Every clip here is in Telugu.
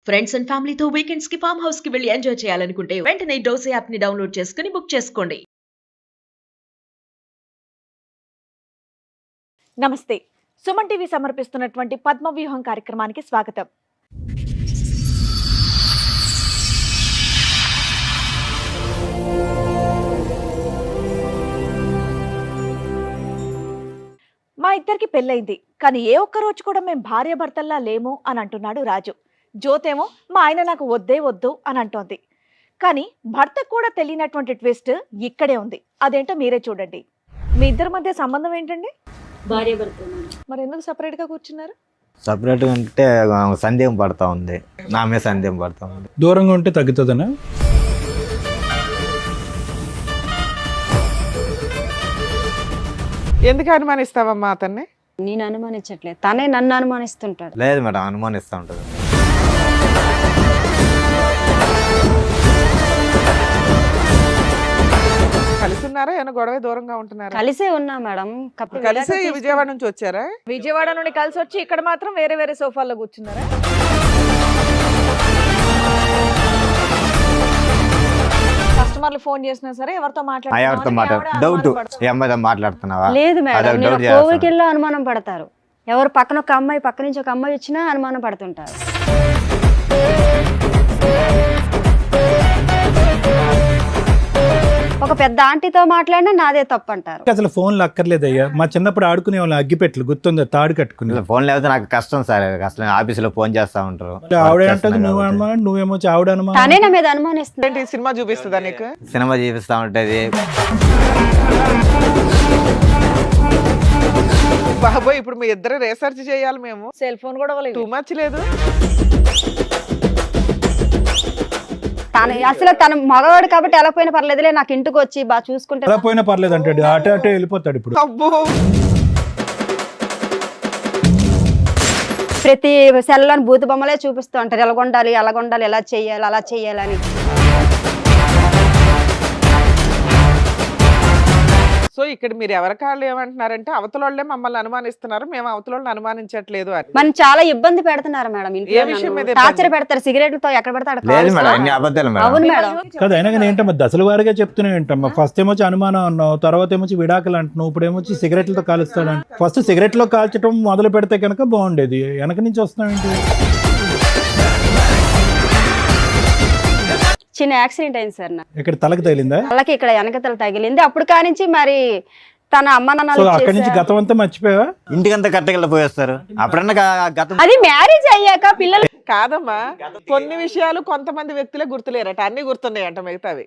ఫ్రెండ్స్ అండ్ ఫ్యామిలీతో వీకెండ్స్ కి ఫామ్ హౌస్ కి వెళ్లి ఎంజాయ్ చేయాలనుకుంటే వెంటనే డోసే యాప్ ని డౌన్లోడ్ చేసుకుని బుక్ చేసుకోండి. నమస్తే. సుమన్ టీవీ సమర్పిస్తున్నటువంటి పద్మవ్యూహం కార్యక్రమానికి స్వాగతం. మా ఇద్దరికి పెళ్ళైంది, కానీ ఏ ఒక్క రోజు కూడా మేము భార్యాభర్తల్లా లేము అని అంటున్నాడు రాజు. జ్యోతేమో మా ఆయన నాకు వద్దే వద్దు అని అంటోంది. కానీ భర్తకు కూడా తెలియనటువంటి ట్విస్ట్ ఇక్కడే ఉంది. అదేంటో మీరే చూడండి. మీ ఇద్దరి మధ్య సంబంధం ఏంటండి? భార్యాభర్త. మరి ఎందుకు సపరేట్ గా కూర్చున్నారు? సపరేట్గా ఉంటే సందేహం పడతా ఉంది, నా మీద సందేహం పడతా ఉంది. దూరంగా ఉంటే తగ్గుతుందనా? ఎందుకు అనుమానిస్తావమ్మా అతన్ని? నేను అనుమానించట్లేదు, తనే నన్ను అనుమానిస్తుంటాడు. లేదు మేడం, అనుమానిస్తూ ఉంటుంది. కలిసి ఉన్నారా? ఏమైనా గొడవ దూరంగా ఉంటున్నారా? కలిసే ఉన్నా మేడం. కలిసే విజయవాడ నుంచి వచ్చారా? విజయవాడ నుండి కలిసి వచ్చి ఇక్కడ మాత్రం వేరే వేరే సోఫాల్లో కూర్చున్నారా? కస్టమర్లు ఫోన్ చేసినా సరే ఎవరితో డౌట్ ఈ అమ్మాయితో మాట్లాడుతున్నావా? లేదు మేడం, అదే నేను doubt చేస్తాను. కోవికెళ్ళి అనుమానం పడతారు. ఎవరు పక్కన ఒక అమ్మాయి, పక్క నుంచి ఒక అమ్మాయి వచ్చినా అనుమానం పడుతుంటారు. ఒక పెద్ద ఆంటీతో మాట్లాడినా నాదే తప్పు అంటారు. అసలు ఫోన్లు అక్కర్లేదయ్యా. మా చిన్నప్పుడు ఆడుకునే వాళ్ళు అగ్గిపెట్లు గుర్తుందా? తాడు కట్టుకుని. ఫోన్ లేకపోతే నాకు కష్టం సార్. అసలు ఆఫీసులో ఫోన్ చేస్తా ఉంటారు. ఆవిడ అంటది నువ్వు అనుమానం, నువ్వేమో ఆవిడ అనుమానం. తనే నా మీద అనుమానిస్తుంది. ఏంటి సినిమా చూపిస్తుందా నీకు? సినిమా చూపిస్తా ఉంటది. బాబోయ్, ఇప్పుడు మీ ఇద్దరు రీసెర్చ్ చేయాలి మేము. సెల్ ఫోన్ కూడా టూ మచ్ లేదు. అసలు తన మగవాడు కాబట్టి ఎలా పోయినా పర్లేదులే, నాకు ఇంటికి వచ్చి బాగా చూసుకుంటే ఎలా పోయినా పర్లేదు అంటాడు. అటే అటే వెళ్ళిపోతాడు. ఇప్పుడు అబ్బో, ప్రతి సెల్లోని బూతు బొమ్మలే చూపిస్తూ ఉంటారు. ఎలాగొండాలి, అలాగొండాలి, ఎలా చెయ్యాలి, అలా చెయ్యాలని. సో ఇక్కడ మీరు ఎవరి కాళ్ళు ఏమంటున్నారంటే అవతల వాళ్ళే మమ్మల్ని అనుమానిస్తున్నారు, మేము అవతల వాళ్ళని అనుమానించట్లేదు అని. మనం చాలా ఇబ్బంది పెడుతున్నారు మేడం. ఏ విషయం మీద టార్చర్ పెడతారు, సిగరెట్లతో ఎక్కడ పెడతాడు. లేదు మేడం, అన్ని అబద్ధాలు మేడం. అవును మేడం. కదా అయినా కానీ ఏంటమ్మా దశల వారిగా చెప్తూనే ఏంటమ్మా? ఫస్ట్ ఏమొచ్చి అనుమానం అన్నావు, తర్వాత ఏమొచ్చి విడాకులు అంటున్నావు, ఇప్పుడు ఏమొచ్చి సిగరెట్లతో కాలుస్తాడు. ఫస్ట్ సిగరెట్లో కాల్చడం మొదలు పెడితే కనుక బాగుండేది. వెనక నుంచి వస్తున్నావు ఏంటి? చిన్న యాక్సిడెంట్ అయింది సార్ నాకు. ఇక్కడ తలకు తగిలిందా? వాళ్ళకి ఇక్కడ వెనకతల తగిలింది. అప్పుడు కానించి మరి తన అమ్మ నాన్నలు అక్కడి నుంచి గతం అంతా మర్చిపోయావా? ఇంటికంతా కట్టగల పోయేస్తారు. అప్పుడన్నా గతం అది మ్యారేజ్ అయ్యాక పిల్లలు కాదమ్మా, కొన్ని విషయాలు కొంతమంది వ్యక్తులే గుర్తులేరట, అన్ని గుర్తున్నాయంట మిగతావి.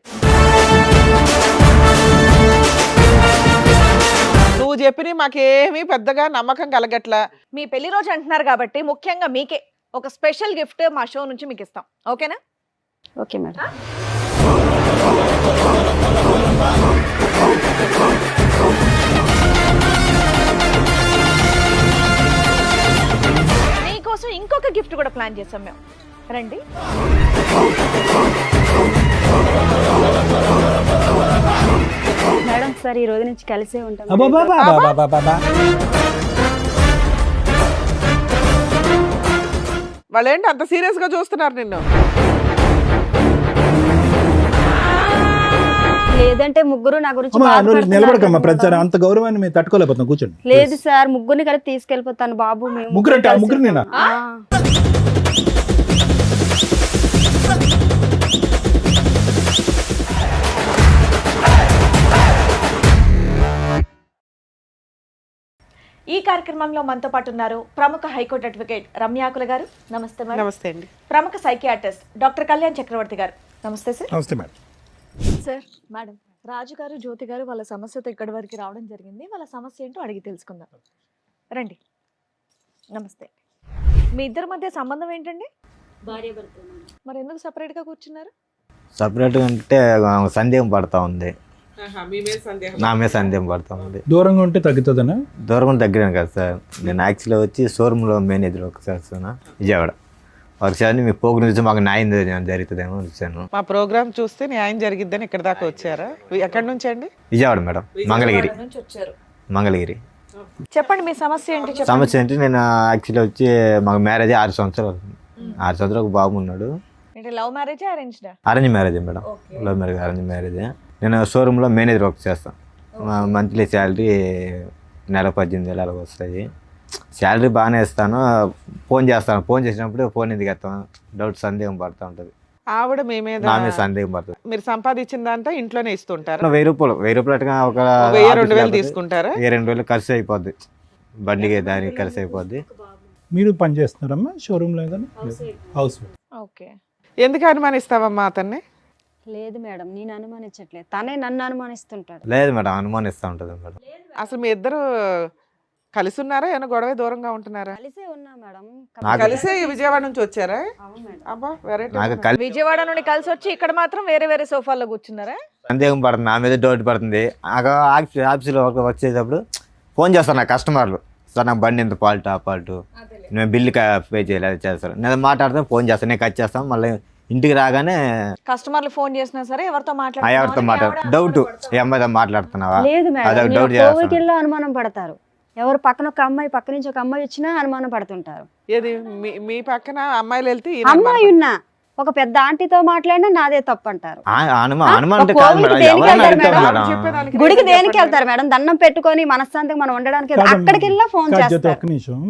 నువ్వు చెప్పిన మాకేమీ పెద్దగా నమ్మకం కలగట్లా. మీ పెళ్లి రోజు అంటున్నారు కాబట్టి ముఖ్యంగా మీకే ఒక స్పెషల్ గిఫ్ట్ మా షో నుంచి మీకు ఇస్తాం. ఓకేనా? Okay madam. మీకోసం ఇంకొక గిఫ్ట్ కూడా ప్లాన్ చేసాం మేము. రండి. మేడం సార్ ఈ రోజు నుంచి కలిసే ఉంటాం. వాళ్ళు ఏంటి అంత సీరియస్ గా చూస్తున్నారు నిన్ను? లేదంటే ముగ్గురు నా గురించి నిలబడకమ్మా. ప్రతిసారి అంత గౌరవాన్ని మేము తట్టుకోలేకపోతున్నాం. కూర్చోండి. లేదు సార్, ముగ్గురిని కలిపి తీసుకెళ్ళిపోతాను బాబు. మేము ముగ్గురు అంటే ఆ ముగ్గురు నేనా? ఈ కార్యక్రమంలో మనతో పాటు ఉన్నారు ప్రముఖ హైకోర్టు అడ్వకేట్ రమ్యాకుల గారు. నమస్తే మేడం. నమస్తే అండి. ప్రముఖ సైకియాట్రిస్ట్ డాక్టర్ కళ్యాణ్ చక్రవర్తి గారు. నమస్తే సార్. నమస్తే మేడం. సార్, మేడం, రాజు గారు, జ్యోతి గారు వాళ్ళ సమస్యతో ఇక్కడి వరకు రావడం జరిగింది. వాళ్ళ సమస్య ఏంటో అడిగి తెలుసుకుందాం. రండి. నమస్తే. మీ ఇద్దరి మధ్య సంబంధం ఏంటండి? భార్యాభర్త. మరి ఎందుకు సపరేట్ గా కూర్చున్నారు? సపరేట్గా ఉంటే సందేహం పడతా ఉంది, నా మీద సందేహం పడతా ఉంది. దూరంగా ఉంటే తగ్గుతుందనా? దూరం దగ్గర కదా సార్. నేను యాక్చువల్గా వచ్చి షోరూంలో మేనేజర్ ఒకసారి విజయవాడ ఒకసారి మీ పోగు నుంచి మాకు న్యాయం జరుగుతుందేమో వచ్చాను. మా ప్రోగ్రామ్ చూస్తే న్యాయం జరిగిద్దని ఇక్కడ దాకా వచ్చారా? ఎక్కడి నుంచి అండి? విజయవాడ మేడం, మంగళగిరి. మంగళగిరి. చెప్పండి మీ సమస్య ఏంటి? సమస్య ఏంటి, నేను యాక్చువల్లీ వచ్చి మాకు మ్యారేజ్ 6 సంవత్సరాలు అవుతుంది. 6 సంవత్సరాలు ఒక బాబు ఉన్నాడు. అంటే లవ్ మ్యారేజ్ అరేంజ్డా? Arrange marriage madam. Love marriage, arrange marriage. నేను షోరూంలో మేనేజర్ వర్క్ చేస్తాను. మంత్లీ శాలరీ నెల 18,000 అలాగ వస్తాయి. శాలరీ బాగానే ఇస్తాను. ఫోన్ చేస్తాను, ఫోన్ చేసినప్పుడు ఫోన్ ఎందుకు ఎత్తాను, డౌట్ సందేహం పడుతూ ఉంటుంది. ఆవిడ మీ మీద నా మీద సందేహం పడుతుంది. మీరు సంపాదించిన దాంట్లో ఇంట్లోనే ఇస్తుంటారా? 1000 రూపాయలు అట్టుగా ఒక 1000-2000 తీసుకుంటారా? 2,000 ఖర్చు అయిపోద్ది, బండికి దానికి ఖర్చు అయిపోద్ది. మీరు పని చేస్తున్నారమ్మా షోరూంలో ఏదైనా? హౌస్. ఓకే. ఎందుకు అనుమానిస్తావమ్మా అతన్ని? లేదు మేడం, నేను అనుమానించట్లేదు, తనే నన్ను అనుమానిస్తుంటాడు. లేదు మేడం, అనుమానిస్తూ ఉంటుంది మేడం. అసలు మీ ఇద్దరు కలిసి ఉన్నారా, ఏమైనా గొడవ దూరంగా ఉంటున్నారా? కలిసే ఉన్నా మేడం. కలిసే విజయవాడ నుంచి వచ్చారా? అవును మేడం. అబ్బా వెరైటీ. నాకు విజయవాడ నుండి కలిసి వచ్చి ఇక్కడ మాత్రం వేరే వేరే సోఫాల్లో కూర్చున్నారా? సందేహం పడుతుంది, నా మీద డౌట్ పడుతుంది. ఆఫీస్లో వచ్చేటప్పుడు ఫోన్ చేస్తాను నా కస్టమర్లు, సార్ నాకు బండి ఎంత ఫాల్ట్, ఆ ఫాల్ట్, నేను బిల్లు పే చేయలేదు చేస్తారు. నేను మాట్లాడితే ఫోన్ చేస్తాను, నేను కట్ చేస్తాను. మళ్ళీ ఇంటికి రాగానే కస్టమర్లు ఫోన్ చేసినా సరే ఎవరితో ఎవరితో డౌట్, ఈ అమ్మాయితో మాట్లాడుతున్నావా, లేదు అదొక మేడం, డౌట్ కోవికిల్లో అనుమానం పడతారు. ఎవరు పక్కన ఒక అమ్మాయి, పక్క నుంచి ఒక అమ్మాయి వచ్చినా అనుమానం పడుతుంటారు. ఏది మీ పక్కన అమ్మాయిలు వెళ్తే అమ్మాయి ఉన్నా ఒక పెద్ద ఆంటీతో మాట్లాడినా నాదే తప్పు అంటారు. అనుమానం అంటే ఒక కాదు కోవిల్కి మేడం, దేనికి ఎవరైనా వెళ్తారు అడుగుతారు మేడం? మేడం. గుడికి దేనికి వెళ్తారు మేడం? దండం పెట్టుకొని మనశ్శాంతిగా మనం ఉండడానికి అక్కడికి వెళ్ళా ఫోన్ చేస్తారు. ఒక్క నిమిషం,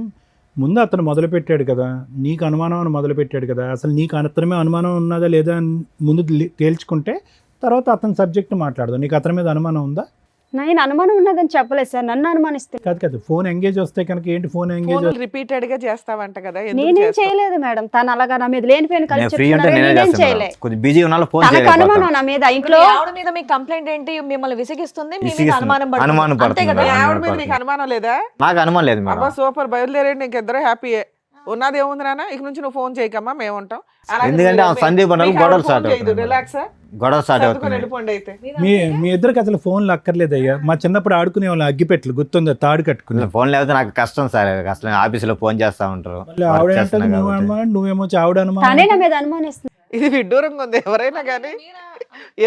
ముందు అతను మొదలు పెట్టాడు కదా, నీకు అనుమానం అని మొదలు పెట్టాడు కదా, అసలు నీకు అతని అనుమానం ఉన్నదా లేదా అని ముందు తేల్చుకుంటే తర్వాత అతని సబ్జెక్ట్ మాట్లాడదు. నీకు అతని మీద అనుమానం ఉందా? నేను అనుమానం ఉన్నదని చెప్పలేదు సార్, నన్ను అనుమానిస్తుంది. కాదు ఫోన్ ఎంగేజ్ వస్తే కనుక ఏంటి, ఫోన్ ఎంగేజ్ రిపీటెడ్ గా చేస్తావంట కదా? ఎందుకు నేనేం చేస్తావు? చేయలేదు మేడం, తను అలాగా నా మీద లేనిపోయిన నేను ఫ్రీ ఉంటే నేనే నేనేం చేస్తాను చేయలే. మేడం. కొద్దిగా బిజీ ఉన్నా ఫోన్ తనకు చేయలేకపోతాను. అనుమానం నా మీద. ఇంట్లో మీ ఆవిడ మీద మీ కంప్లైంట్ ఏంటి? మిమ్మల్ని విసిగిస్తుంది, మీ మీద విసిగిస్తుంది. అనుమానం పడుతుంది. అనుమానం అంతే పడుతుంది కదా? మీ మేడం. ఆవిడ మీద నీకు అనుమానం లేదా? నాకు అనుమానం లేదు మేడం. అబ్బా సూపర్, బయలుదేరండి, ఇంకిద్దరు హ్యాపీయే. ఉన్నది ఏముంది నాన్న, ఇక నుంచి నువ్వు ఫోన్ చేయకమ్మా, మేము ఉంటాం. ఎందుకంటే ఆ సందీప్ అన్నకు గొడవలు స్టార్ట్ అవుతుంది. రిలాక్స్ గొడవ స్టార్ట్ అవుతుంది. వెళ్ళిపోండి అయితే. మీ ఇద్దరికి అసలు ఫోన్లు అక్కర్లేదయ్యా. మా చిన్నప్పుడు ఆడుకునే వాళ్ళు అగ్గిపెట్లు గుర్తుందా, తాడు కట్టుకుని. ఫోన్ లేకపోతే నాకు కష్టం సార్, అసలు ఆఫీసులో ఫోన్ చేస్తా ఉంటారు. మళ్ళీ ఆవిడ అంటది నువ్వు అనుమానం, నువ్వేమో ఆవిడ తనే అనుమానం. నా మీద అనుమానిస్తుంది. ఇది విడ్డూరంగా ఉంది. ఎవరైనా కానీ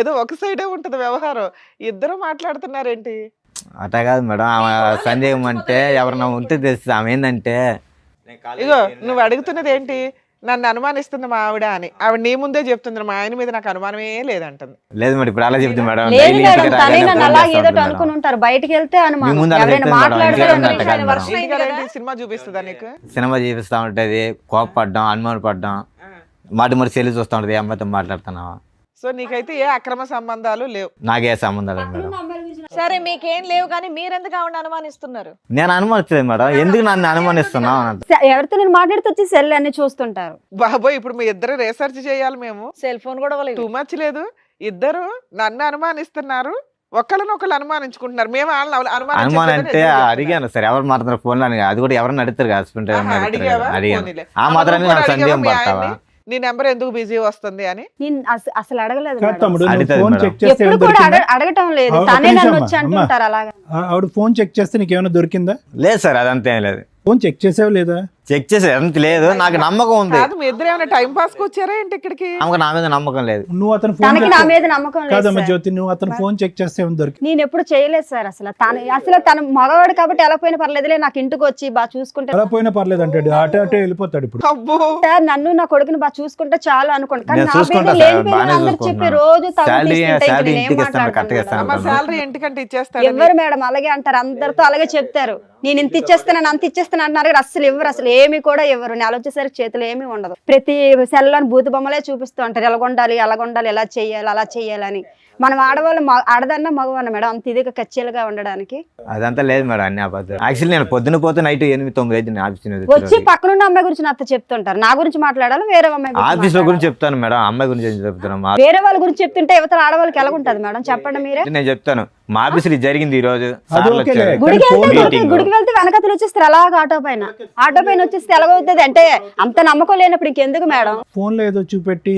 ఏదో ఒక సైడే ఉంటది వ్యవహారం. ఇద్దరు మాట్లాడుతున్నారేంటి? అట్లా కాదు మేడం, ఆమె సందేహం అంటే ఎవరన్నా ఉంటే తెలుస్తుంది. ఆమె ఏంటంటే ఇగో నువ్వు అడుగుతున్నది ఏంటి, నన్ను అనుమానిస్తుంది మా ఆవిడ అని. ఆవిడ నీ ముందే చెప్తుంది, మా ఆయన మీద నాకు అనుమానమే లేదంటుంది. లేదు మేడం, ఇప్పుడు అలా చెప్తుంది మేడం. లేదు డైలీ మేడం, ఇంటికి తనే రాగానే నన్ను ఫోన్ అలా చేస్తా ఏదో ఉంటుంది అనుకుని మేడం. ఉంటారు. బయటికి వెళ్తే మీ అనుమానం, ముందు అలా ఎవరైనా చెప్తుంది మేడం, మాట్లాడితే ఇంటికి అనుమానం. అన్నట్టు కాదు మేడం. ఇంటికి సినిమా చూపిస్తుందా నీకు? సినిమా చూపిస్తా ఉంటది, కోపపడ్డాం, అనుమానం పడ్డాం, మరి సెల్లు చూస్తూ ఉంటది, అమ్మాయితో మాట్లాడుతున్నావా. సో నీకైతే ఏ అక్రమ సంబంధాలు లేవు? నాకే సంబంధాలు లేదు మేడం. సరే మీకేం లేవు కానీ మీరెందుకు ఆవిడ అనుమానిస్తున్నారు? నేను అనుమానించలేదు మేడం, ఎందుకు నన్ను అనుమానిస్తున్నావు అని అంటారు. ఎవరితో నేను మాట్లాడితే వచ్చి సెల్ అన్ని చూస్తుంటారు. బాబోయ్, ఇప్పుడు మీ ఇద్దరు రీసెర్చ్ చేయాలి మేము. సెల్ ఫోన్ కూడా లేదు. టూ మచ్ లేదు. ఇద్దరు నన్ను అనుమానిస్తున్నారు, ఒకళ్ళనొకళ్ళు అనుమానించుకుంటున్నారు. మేము వాళ్ళని అనుమానం అంటే అడిగాను సార్, ఎవరు మాట్లాడుతున్నారు ఫోన్ అని, అది కూడా ఎవరైనా అడుగుతారు హస్బెండ్ అడిగావా? అడిగాను. పోనీలే. ఆ మాత్రాన్ని అమ్మ నాకు కూడా సందేహం అడిగావా మీ పడతావా? ఆయన్ని? నీ నెంబర్ ఎందుకు బిజీ వస్తుంది అని? నేను అసలు అడగలేదు కాదు మేడం. తమ్ముడు, నువ్వు అడుగుతుంది ఫోన్ మేడం. చెక్ చేస్తే ఎప్పుడు ఏమైనా కూడా దొరికిందా? అడగటం లేదు, ఒక్క తనే నిమిషం నన్ను అమ్మా, వచ్చి అంటుంటారు అలాగా. ఆవిడ ఫోన్ చెక్ చేస్తే నీకు ఏమైనా దొరికిందా? లేదు సార్, అదంతా ఏం లేదు. ఫోన్ చెక్ చేసావు లేదా? చెక్ చేసే అంత లేదు, నాకు నమ్మకం ఉంది. కాదు, మీ ఇద్దరు ఏమైనా టైం పాస్ కి వచ్చారా ఏంటి ఇక్కడికి? ఆమెకు నా మీద నమ్మకం లేదు. నువ్వు అతను ఫోన్ తనకి నా మీద నమ్మకం లేదు కాదమ్మా సార్. జ్యోతి, నువ్వు అతను ఫోన్ చెక్ చేస్తే ఏమైనా దొరికింది? నేను ఎప్పుడు చేయలేదు సార్. అసలు తన మగవాడు కాబట్టి ఎలా పోయినా పర్లేదులే, నాకు ఇంటికి వచ్చి బాగా చూసుకుంటే అలా పోయినా పర్లేదు అంటాడు, అటే అటే వెళ్ళిపోతాడు. ఇప్పుడు అబ్బో, సార్ నన్ను నా కొడుకుని బాగా చూసుకుంటే చాలు అనుకోండి. కానీ నేను నా చూసుకుంటా మీద సార్, లేని పేరు బాగానే అందరు చెప్పి చూసుకుంటున్నాను. రోజు తగ్గు శాలరీ తీసుకుంటే ఇంక శాలరీ నేనేం ఇంటికి ఇస్తాను, కరెక్ట్గా మాట్లాడతాను ఇస్తాను అమ్మ మేడం? శాలరీ ఇంటికంటే ఇచ్చేస్తాడు. ఎవరు మేడం అలాగే అంటారు, అందరితో అలాగే చెప్తారు. నేను ఇంత ఇచ్చేస్తాను అంత ఇచ్చేస్తాను అంటున్నారు కానీ అస్సలు ఇవ్వరు, అసలు ఏమి కూడా ఇవ్వరు. నెల వచ్చేసరికి చేతిలో ఏమీ ఉండదు. ప్రతి సెల్లోని భూత బొమ్మలే చూపిస్తూ ఉంటారు, ఎలాగొండాలి అలాగొండాలి, ఎలా చేయాలి అలా చేయాలని. మనం ఆడవాళ్ళు ఆడదన్నా మగవన్న మేడం అంత ఇదిగా కచ్చీలుగా ఉండడానికి. అదంతా లేదు మేడం, అన్ని అబద్ధాలు. యాక్చువల్లీ నేను పొద్దున పోతే నైట్ 8-9 అయితే ఆఫీస్ వచ్చి పక్కనున్న అమ్మాయి గురించి నాతో చెప్తుంటారు. నా గురించి మాట్లాడాలి, వేరే అమ్మాయి గురించి ఆఫీస్ లో మాట్లాడాలి. గురించి చెప్తాను మేడం, అమ్మాయి గురించి ఏం చెప్తున్నాను. వేరే వాళ్ళ గురించి చెప్తుంటే యువతల ఆడవాళ్ళకి ఎలా ఉంటది మేడం చెప్పండి మీరే. నేను చెప్తాను, మా ఆఫీస్ లో జరిగింది ఈ రోజు. అది సార్లు ఓకేలే. వచ్చారు. గుడికి ఫోన్ వెళ్తే మీటింగ్. గుడికి వెళ్తే వెనకతలు వచ్చేస్తారు అలాగా ఆటో పైన వచ్చేస్తే ఎలాగవుతుంది అంటే అంత నమ్మకం లేనప్పుడు ఇంకెందుకు మేడం? ఫోన్ లో ఏదో చూపెట్టి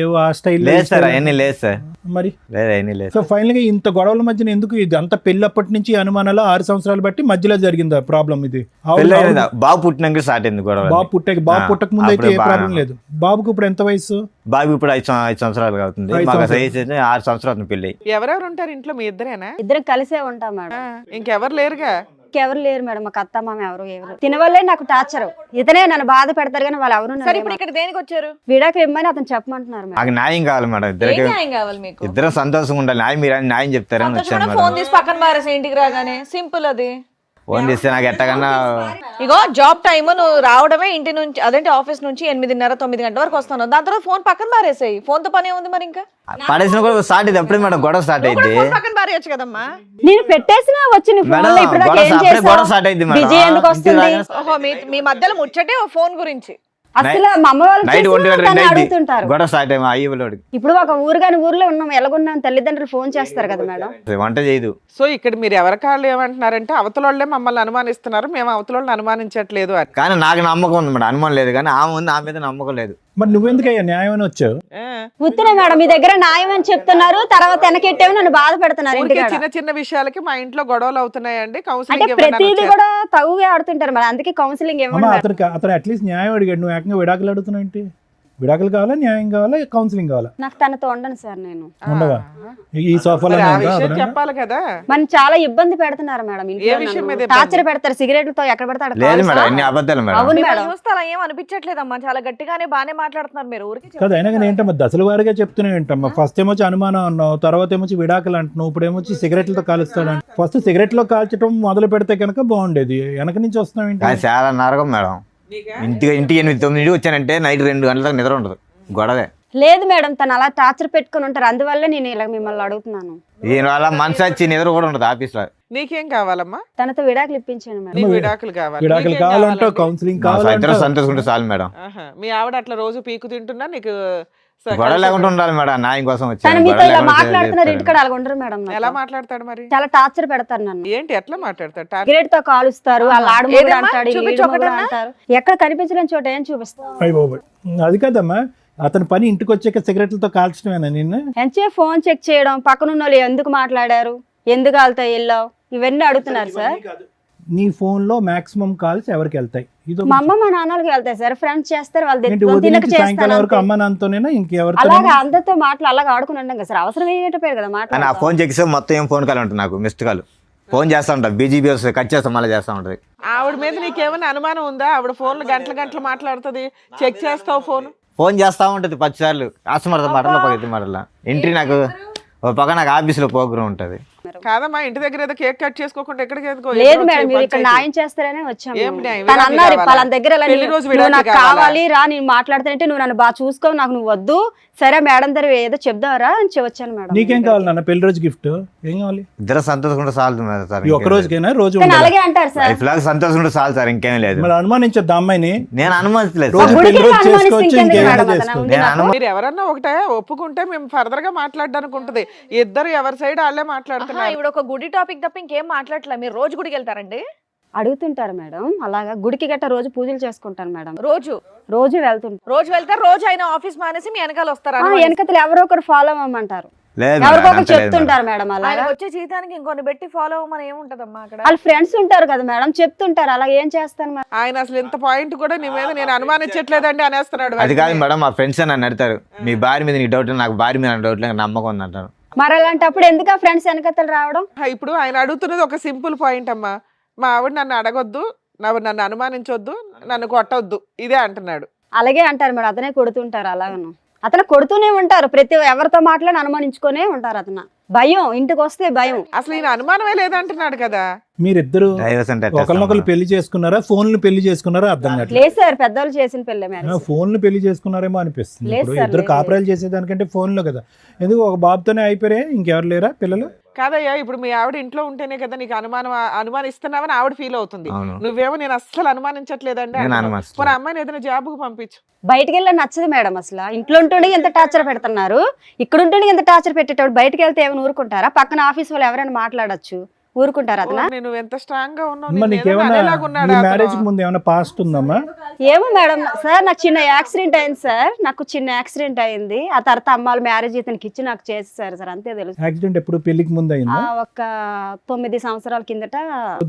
ఏవో ఆ స్టైల్ లేదు సార్, అవన్నీ లేదు సార్, మరి. లేదు అవన్నీ లేదు. సో ఫైనల్ గా ఇంత గొడవల మధ్యన ఎందుకు ఇది అంత పెళ్ళప్పటి నుంచి అనుమానాలు 6 సంవత్సరాలు బట్టి మధ్యలో జరిగిందా ప్రాబ్లం ఇది? పెళ్ళి బాబు పుట్టినాక స్టార్ట్ అయింది గొడవ. బాబు పుట్టక ముందు అయితే ఏ ప్రాబ్లం లేదు. బాబుకు ఇప్పుడు ఎంత వయసు? బాబు ఇప్పుడు 5 సంవత్సరాలు అవుతుంది. 5 మాకు సంవత్సరాలు. వయసు అయితే 6 సంవత్సరాలు పెళ్ళి. ఎవరెవరు ఉంటారు ఇంట్లో? మీ ఇద్దరేనా? ఇద్దరం కలిసే ఉంటాం మేడం. ఇంకెవరు లేరుగా? ఎవరు లేరు మేడం, మాకు అత్త మామ ఎవరు తినవల్లే నాకు టార్చర్. ఇతనే నన్ను బాధ పెడతారు కానీ వాళ్ళు ఎవరు సరే ఇప్పుడు ఇక్కడ దేనికి వచ్చారు? విడాకులు ఇమ్మని అతను చెప్పమంటున్నారు మేడం. నాకు న్యాయం కావాలి మేడం, ఏం ఇద్దరికి న్యాయం కావాలి మీకు? ఇద్దరం సంతోషంగా ఉండాలి. మీరు న్యాయం చెప్తారని వచ్చాను మేడం. ఫోన్ తీసి పక్కన పారేసి ఇంటికి రాగానే సింపుల్ అది. ఫోన్ చేస్తే నాకు ఎట్టకన్నా ఇగో జాబ్ టైమ్ నువ్వు రావడమే ఇంటి నుంచి, అదేంటి ఆఫీస్ నుంచి 8:30-9 గంటల వరకు వస్తాను. దాని తర్వాత ఫోన్ పక్కన పారేసాయి. ఫోన్ తో పని ఉంది మరి ఇంకా పడేసిన కూడా స్టార్ట్ అయింది. అప్పుడే మేడం గొడవ స్టార్ట్ అయింది. ఫోన్ పక్కన పారేయచ్చు కదమ్మా. నేను పెట్టేసినా వచ్చి నీ ఫోన్ లో ఇప్పుడు దాకా ఏం చేసావు? గొడవ స్టార్ట్ అయింది మేడం. బిజీ ఎందుకు వస్తుంది? ఓహో మీ మధ్యలో ముచ్చటే ఫోన్ గురించి. అసలు మా అమ్మ వాళ్ళు నైట్ చేసినా అడుగుతుంటారు. గొడవ స్టార్ట్ అయ్యి అయ్యలోడికి ఇప్పుడు ఒక ఊరుగాని ఊర్లో ఉన్నాం, ఎలాగున్నాం, తల్లిదండ్రులు ఫోన్ చేస్తారు కదా మేడం. వంట చేయదు. సో ఇక్కడ మీరు ఎవరి కాళ్ళు ఏమంటున్నారంటే అవతలోళ్ళే మమ్మల్ని అనుమానిస్తున్నారు, మేము అవతలోళ్ళని అనుమానించట్లేదు అని. కానీ నాకు నమ్మకం ఉంది మేడం, అనుమానం లేదు. కానీ ఆమె ఉంది, ఆమె మీద నమ్మకం లేదు. మరి నువ్వెందుకయ్యా న్యాయం అని వచ్చావు? ఉత్తరే మేడం మీ దగ్గర న్యాయం అని చెప్తున్నారు, తర్వాత వెనకెట్టేవి నన్ను బాధ పెడుతున్నారు. ఊరికే ఇంటికాడ చిన్న చిన్న విషయాలకి మా ఇంట్లో గొడవలు అవుతున్నాయండి, అంటే కౌన్సిలింగ్ ప్రతిదీ కూడా తగుగా ఆడుతుంటారు మేడం, అందుకే కౌన్సిలింగ్ అమ్మ ఇవ్వండి. అతను అట్లీస్ట్ న్యాయం అడిగాడు, నువ్వు ఏకంగా విడాకులు అడుగుతున్నావు ఏంటి? విడాకులు కావాలా, న్యాయం కావాలా, కౌన్సిలింగ్ కావాలా? నాకు తనతో ఉండను సార్ నేను. ఉండవా? ఈ సోఫాలో చెప్పాలి కదా. మనం చాలా ఇబ్బంది పెడుతున్నారు మేడం, ఏ విషయం మీద ఇబ్బంది? టార్చర్ పెడతారు, సిగరెట్లతో ఎక్కడ పెడతాడు. లేదు మేడం, అన్ని అబద్ధాలు మేడం. అవును మిమ్మల్ని మేడం. చూస్తే అలా ఏం అనిపించట్లేదమ్మా, చాలా గట్టిగానే బానే మాట్లాడుతున్నారు మీరు. ఊరికి కదా అయినా కానీ ఏంటమ్మా దశల వారిగా చెప్తున్నావు ఏంటమ్మా? ఫస్ట్ ఏమొచ్చి అనుమానం అన్నావు, తర్వాత ఏమొచ్చి విడాకులు అంటున్నావు, ఇప్పుడు ఏమొచ్చి సిగరెట్లతో కాలుస్తాడు. ఫస్ట్ సిగరెట్లో కాల్చడం మొదలు పెడితే కనుక బాగుండేది, వెనక నుంచి వస్తున్నావు ఏంటి? కానీ చాలా నరకం మేడం. ఇంటికి 8-9 వచ్చానంటే నైట్ 2 గంటల దాకా నిద్ర ఉండదు, గొడవే. లేదు మేడం, తను అలా టార్చర్ పెట్టుకుని ఉంటారు, అందువల్ల నేను ఇలా మిమ్మల్ని అడుగుతున్నాను. దీనివల్ల మనసు వచ్చి నిద్ర కూడా ఉండదు ఆఫీస్ లో. నీకేం కావాలమ్మా? తనతో విడాకులు ఇప్పించాను మేడం. నీకు విడాకులు కావాలి? విడాకులు నీకేం కావాలంటే కావాలండి? కౌన్సిలింగ్ ఇద్దరు కావాలంటే సంతోషంగా చాలు మేడం. ఆహా. మీ ఆవిడ అట్లా రోజు పీకు తింటున్నా నీకు గొడవ లేకుండా ఉండాలి మేడం, న్యాయం కోసం తను వచ్చాను. మీతో గొడవ ఇలా లేకుండా మాట్లాడుతున్నారు, చేస్తారు. ఇంటికాడ అలాగ ఉండరు మేడం. నాతో. ఎలా మాట్లాడతాడు మరి? చాలా టార్చర్ పెడతారు నన్ను. ఏంటి ఎట్లా మాట్లాడతాడు? సిగరెట్ తో కాలుస్తారు, వాళ్ళ ఆడమూడు ఏదమ్మా? అంటాడు, చూపించు ఈడు మొగుడు ఒకటన్నా? అంటారు. ఎక్కడ కనిపించలేని చోట ఏం చూపిస్తారు. అయ్య బాబోయ్. అది కాదమ్మా, అతని పని ఇంటికి వచ్చాక సిగరెట్లతో కాల్చడమేనా నిన్ను? ఎంచే ఫోన్ చెక్ చేయడం, పక్కనున్న వాళ్ళు ఎందుకు మాట్లాడారు, ఎందుకు వాళ్ళతో వెళ్ళావు, ఇవన్నీ అడుగుతున్నారు సార్. నీ ఫోన్ లో మాక్సిమం కాల్స్ ఎవరికి వెళ్తాయి? ఇది మా అమ్మ మా నాన్నలకి వెళ్తాయి సార్, ఫ్రెండ్స్ చేస్తారు, వాళ్ళు ఏంటి తినక ఉదయం నుంచి సాయంకాలం చేస్తాను వరకు అంతే. అమ్మ నాన్నతోనేనా ఇంకెవరితో? అలాగా అందరితో మాటలు అలాగా ఆడుకుని ఉంటాం కదా సార్, అవసరం ఏంటో కదా కానీ ఆ మాట్లాడు. ఫోన్ చెక్ చేస్తే మొత్తం ఏం ఫోన్ కాల్ ఉంటుంది, నాకు మిస్డ్ కాల్. ఫోన్ చేస్తా ఉంటా, బీజీబీ వస్తుంది, కట్ చేస్తా, మళ్ళీ చేస్తా ఉంటుంది. ఆవిడ మీద నీకేమైనా అనుమానం ఉందా? ఆవిడ ఫోన్లు గంటలు మాట్లాడుతుంది, చెక్ చేస్తావు ఫోన్? ఫోన్ చేస్తా ఉంటుంది 10 సార్లు. కస్టమర్తో మాటలో పగితే మాటల ఎంట్రీ. నాకు ఒక పక్క నాకు ఆఫీస్లో ప్రోగ్రామ్ ఉంటుంది. కాదమ్మా, ఇంటి దగ్గర ఏదో కేక్ కట్ చేసుకోకుండా ఎక్కడికి ఎందుకో? లేదు మేడం, మీరు ఇక్కడ న్యాయం చేస్తారనే వచ్చాము. ఏం న్యాయం? తను విడాకులు అన్నారు కావాలా? వాళ్ళ దగ్గర ఇలా పెళ్లి రోజు నువ్వు విడాకులు నాకు కావాలా? కావాలి రా, నేను మాట్లాడుతానంటే నువ్వు నన్ను బాగా చూసుకో, నాకు నువ్వు వద్దు, సరే మేడం దగ్గర ఏదో చెప్దావరా అని వచ్చాను మేడం. నీకేం కావాలి నాన్న? పెళ్లి రోజు గిఫ్ట్ ఏం కావాలి? ఇద్దరు సంతోషంగా చాలు మేడం సార్. ఈ ఒక్క రోజుకైనా రోజు కానీ ఉండాలి. అలాగే అంటారు సార్. లైఫ్ లాగా సంతోషంగా చాలు సార్, ఇంకేం లేదు. మరి అనుమానించొద్దు అమ్మాయిని. నేను అనుమతిలేదు రోజు సార్. పెళ్లి రోజు అనుమానిస్తే చేసుకోవచ్చు, ఇంకెందుకు ఇంకేమైనా మేడం అతను? చేసుకోవచ్చు. నేను అనుమతి మీరు ఎవరన్నా ఒకటే ఒప్పుకుంటే మేము ఫర్దర్ గా మాట్లాడడానికి ఉంటది. ఇద్దరు ఎవరి సైడ్ వాళ్ళే మాట్లాడుతున్నారు. ఇప్పుడు ఒక గుడి టాపిక్ తప్ప ఇంకేం మాట్లాడట్లే. మీరు రోజు గుడికి వెళ్తారండి? అడుగుతుంటారు మేడం, అలాగా గుడికి గట్ట రోజు పూజలు చేసుకుంటాను మేడం, రోజు రోజు వెళ్తుంటారు. రోజు వెళ్తారు, రోజు ఆయన ఆఫీస్ మానేసి మీ వెనకాల వస్తారా? వెనకతలు ఎవరో ఒకరు ఫాలో అవ్వమంటారు, లేదు ఎవరికో మేడం, ఒకరు అంత లేదు మేడం. చెప్తుంటారు మేడం. అలాగా ఆయన వచ్చే జీతానికి ఇంకొన్ని పెట్టి ఫాలో అవ్వమని ఏముంటదమ్మా అక్కడ? వాళ్ళ ఫ్రెండ్స్ ఉంటారు కదా మేడం, చెప్తుంటారు, అలా ఏం చేస్తాను మేడం. ఆయన అసలు ఇంత పాయింట్ కూడా నీ మీద నేను అనుమానించట్లేదండి అనేస్తున్నాడు. అది కాదు మేడం, మా ఫ్రెండ్స్ నన్ను అడతారు, మీ భార్య మీద నీకు డౌట్, నాకు భార్య మీద డౌట్ లేదు, నమ్మకం ఉంది అంటారు. మరి అలాంటప్పుడు ఎందుకు ఆ ఫ్రెండ్స్ వెనకతలు రావడం? ఇప్పుడు ఆయన అడుగుతున్నది ఒక సింపుల్ పాయింట్ అమ్మా, మా ఆవిడ నన్ను అడగొద్దు, నన్ను అనుమానించొద్దు, నన్ను కొట్టొద్దు, ఇదే అంటున్నాడు. అలాగే అంటారు మేడం, అతనే కొడుతుంటారు. అలాగను అతను కొడుతూనే ఉంటారు, ప్రతి ఎవరితో మాట్లాడి అనుమానించుకునే ఉంటారు. అతను భయం, ఇంటికి వస్తే భయం. అసలు ఈయన అనుమానమే లేదంటున్నాడు కదా. మీరిద్దరు డైవర్స్ అంటే ఎట్లా ఒకరినొకరు చేస్తాం పెళ్లి చేసుకున్నారా, ఫోన్లు పెళ్లి చేసుకున్నారా? అర్థం కావట్లేదు. లేదు సార్, పెద్దవాళ్ళు చేసిన పెళ్ళే మ్యారేజ్. ఫోన్లు పెళ్లి చేసుకున్నారేమో అనిపిస్తుంది. లేదు ఇప్పుడు సార్, ఇద్దరు లేదు. కాపురాలు చేసేదానికంటే ఫోన్లో కదా. ఎందుకు ఒక బాబుతోనే అయిపోయారే, ఇంకెవరు లేరా పిల్లలు? కాదయ్యా, ఇప్పుడు మీ ఆవిడ ఇంట్లో ఉంటేనే కదా నీకు అనుమానిస్తున్నావని ఆవిడ ఫీల్ అవుతుంది. అవును. నువ్వేమో నేను అస్సలు అనుమానించట్లేదండి నేను అంటున్నావు. అనుమానిస్తున్నాను. మరి అమ్మాయిని ఏదైనా జాబ్కు పంపించు. బయటికి వెళ్ళి నచ్చదు మేడం, అసలు ఇంట్లో ఉంటుండే ఎంత టార్చర్ పెడుతున్నారు, ఇక్కడ ఉంటుండే ఎంత టార్చర్ పెట్టేటప్పుడు బయటకు వెళ్తే ఏమైనా ఊరుకుంటారా? పక్కన ఆఫీస్ వాళ్ళు ఎవరైనా మాట్లాడొచ్చు, ఊరుకుంటారా అతను? నువ్వు ఎంత స్ట్రాంగ్ గా ఉన్నావు, అమ్మా, నిన్ను ఏదైనా నీకేమన్నా అనేలాగున్నాడా నీ అతను? మ్యారేజ్ ముందు ఏమైనా పాస్ట్ ఉందమ్మా? ఏమో మేడం, సార్ నాకు చిన్న యాక్సిడెంట్ అయింది సార్, నాకు చిన్న యాక్సిడెంట్ అయింది. ఆ తర్వాత అమ్మాళ్ళ మ్యారేజ్ ఇతనికి ఇచ్చి నాకు చేసేసారు సార్, అంతే తెలుసు. యాక్సిడెంట్ ఎప్పుడు పెళ్లికి ముందు అయిందా? ఒక 9 సంవత్సరాల కిందట.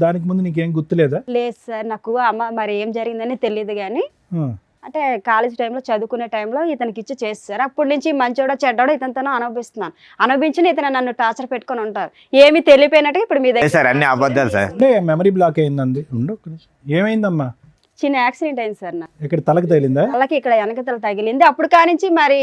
దానికి ముందు నీకేం గుర్తులేదా? లేదు సార్, నాకు అమ్మ మరి ఏం జరిగిందని తెలియదు కానీ ఆ. అంటే కాలేజ్ టైంలో చదువుకునే టైంలో ఇతనికి ఇచ్చి చేస్తారు. అప్పటి నుంచి మంచోడో చెడ్డోడో ఇతనితోనో అనుభవిస్తున్నాను. అనుభవించి ఇతను నన్ను టార్చర్ పెట్టుకొని ఉంటారు. ఏమీ తెలియపోయినట్టుగా ఇప్పుడు మీ దగ్గర సార్ అన్ని అబద్ధాలు సార్. అంటే మెమరీ బ్లాక్ అయిందండి. ఉండు ఒక్క నిమిషం. ఏమైందమ్మా? చిన్న యాక్సిడెంట్ అయింది సార్ నాకు. ఇక్కడ తలకు తగిలిందా? వాళ్ళకి ఇక్కడ వెనకతల తగిలింది. అప్పుడు కానించి మరి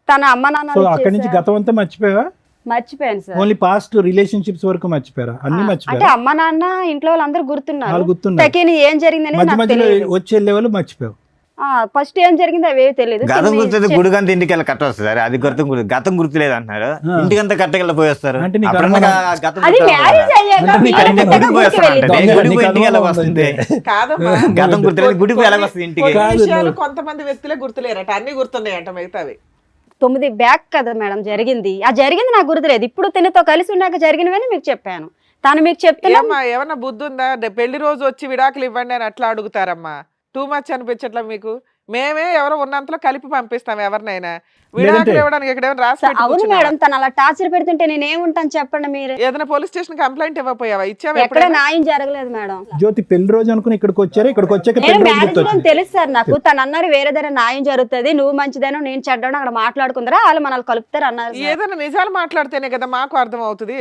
తన అమ్మ సో నాన్న అక్కడి నుంచి గతం అంతా మర్చిపోయావా? మర్చిపోయాను సార్. ఓన్లీ పాస్ట్ రిలేషన్షిప్స్ వరకు మర్చిపోయారా? అన్ని అంటే మర్చిపోయారా? అమ్మ నాన్న ఇంట్లో వాళ్ళందరూ గుర్తున్నారు. వాళ్ళు గుర్తున్నారు. తకిని ఏం జరిగింది అనేది మధ్య నాకు మధ్యలో తెలియదు. వచ్చి వెళ్ళే వాళ్ళు మర్చిపోయావు. ఫస్ట్ ఏం జరిగింది అవేవి తెలియదు. గతం గుర్తుంది, గుడికంత ఇంటికి వెళ్ళి కట్ట వస్తుంది సార్. అది గతం గుర్తులేదు అంటున్నారు. ఇంటికంతా కట్టకెళ్ళి పోయేస్తారు. అంటే నీకు అప్పుడన్నా అనుమానం- గతం అది గుర్తు మ్యారేజ్ రావాలి. అయ్యాక అంటే నీకు పిల్లలు అనుమానం- పుట్టాక గుడికి గుడికి పోయేస్తారు వెళ్ళిద్దాం. అంటే. నీకు గుడికి ఇంటికి అనుమానం వెళ్ళవస్తుంది. కాదమ్మా గతం గుర్తులేదు, గుడికి వెళ్ళవస్తుంది ఇంటికి. కొన్ని కాదు విషయాలు నువ్వు. కొంతమంది వ్యక్తులే గుర్తులేరట, అన్ని గుర్తున్నాయంట మిగతావి. 9 బ్యాక్ కదా మేడం జరిగింది. ఆ జరిగింది నాకు గుర్తులేదు. ఇప్పుడు తినతో కలిసి ఉన్నాక జరిగినవని మీకు చెప్పాను. తను మీకు చెప్తున్నా ఏమ్మా ఏమన్నా బుద్ధి ఉందా? పెళ్లి రోజు వచ్చి విడాకులు ఇవ్వండి అని అట్లా అడుగుతారమ్మా. టూ మచ్ అనిపించట్లా మీకు? మేమే ఎవరో ఉన్నంతలో కలిపి పంపిస్తాం ఎవరినైనా. విడాకులు లేదంటే- ఇవ్వడానికి ఇక్కడ ఏమైనా రాసి పెట్టి అవును కూర్చున్నావా? మేడం, తను అలా టార్చర్ పెడుతుంటే నేను ఏముంటాను చెప్పండి మీరు. ఏదైనా పోలీస్ స్టేషన్ కంప్లైంట్ ఇవ్వపోయావా? ఇచ్చావా ఎక్కడ ఎప్పుడైనా? న్యాయం జరగలేదు మేడం. జ్యోతి పెళ్లి రోజు అనుకుని ఇక్కడికి వచ్చారా? ఇక్కడికి వచ్చాక నేను పెళ్లి రోజు మ్యారేజ్ లో గుర్తొచ్చింది. తెలుసు సార్ నాకు. తను అన్నారు వేరే దగ్గర న్యాయం జరుగుతుంది, నువ్వు మంచిదేనో నేను చెడ్డానో అక్కడ మాట్లాడుకుందరా వాళ్ళు మనల్ని కలుపుతారు అన్నారు సార్. ఏదైనా నిజాలు మాట్లాడితేనే కదా మాకు అర్థం అవుతుంది.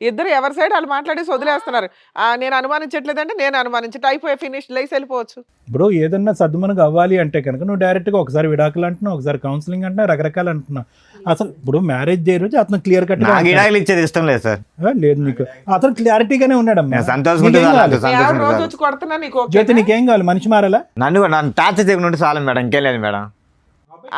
ఇద్దరు ఎవరి సైడ్ వాళ్ళు మాట్లాడేసి వదిలేస్తున్నారు. నేను అనుమానించట్లేదంటే నేను అనుమానించట అయిపోయి ఫినిష్ లేసి వెళ్ళిపోవచ్చు. బ్రో ఏదన్నా సద్దుమనకు అవ్వాలి అంటే కనుక నువ్వు డైరెక్ట్ గా ఒకసారి విడాకులు అంటున్నావు, ఒకసారి కౌన్సిలింగ్ అంటున్నావు, రకరకాలు అంటున్నావు. అసలు ఇప్పుడు మ్యారేజ్ డే రోజు అతను క్లియర్ కట్ నాకు విడాకులు ఇచ్చేది ఇష్టం లేదు సార్. లేదు నీకు అతను క్లారిటీగానే ఉన్నాడమ్మా. నేను సంతోషంగా నీకేం ఉంటే కావాలి? మీ ఆవిడ సంతోషంగా రోజు ఉంటే వచ్చి కొడుతున్నా నీకు ఓకేనా? జ్యోతి నీకేం కావాలి? మనిషి మారాలా? నన్ను టార్చర్ చేయకుండా ఉంటే చాలు మేడం, ఇంకేం లేదు మేడం.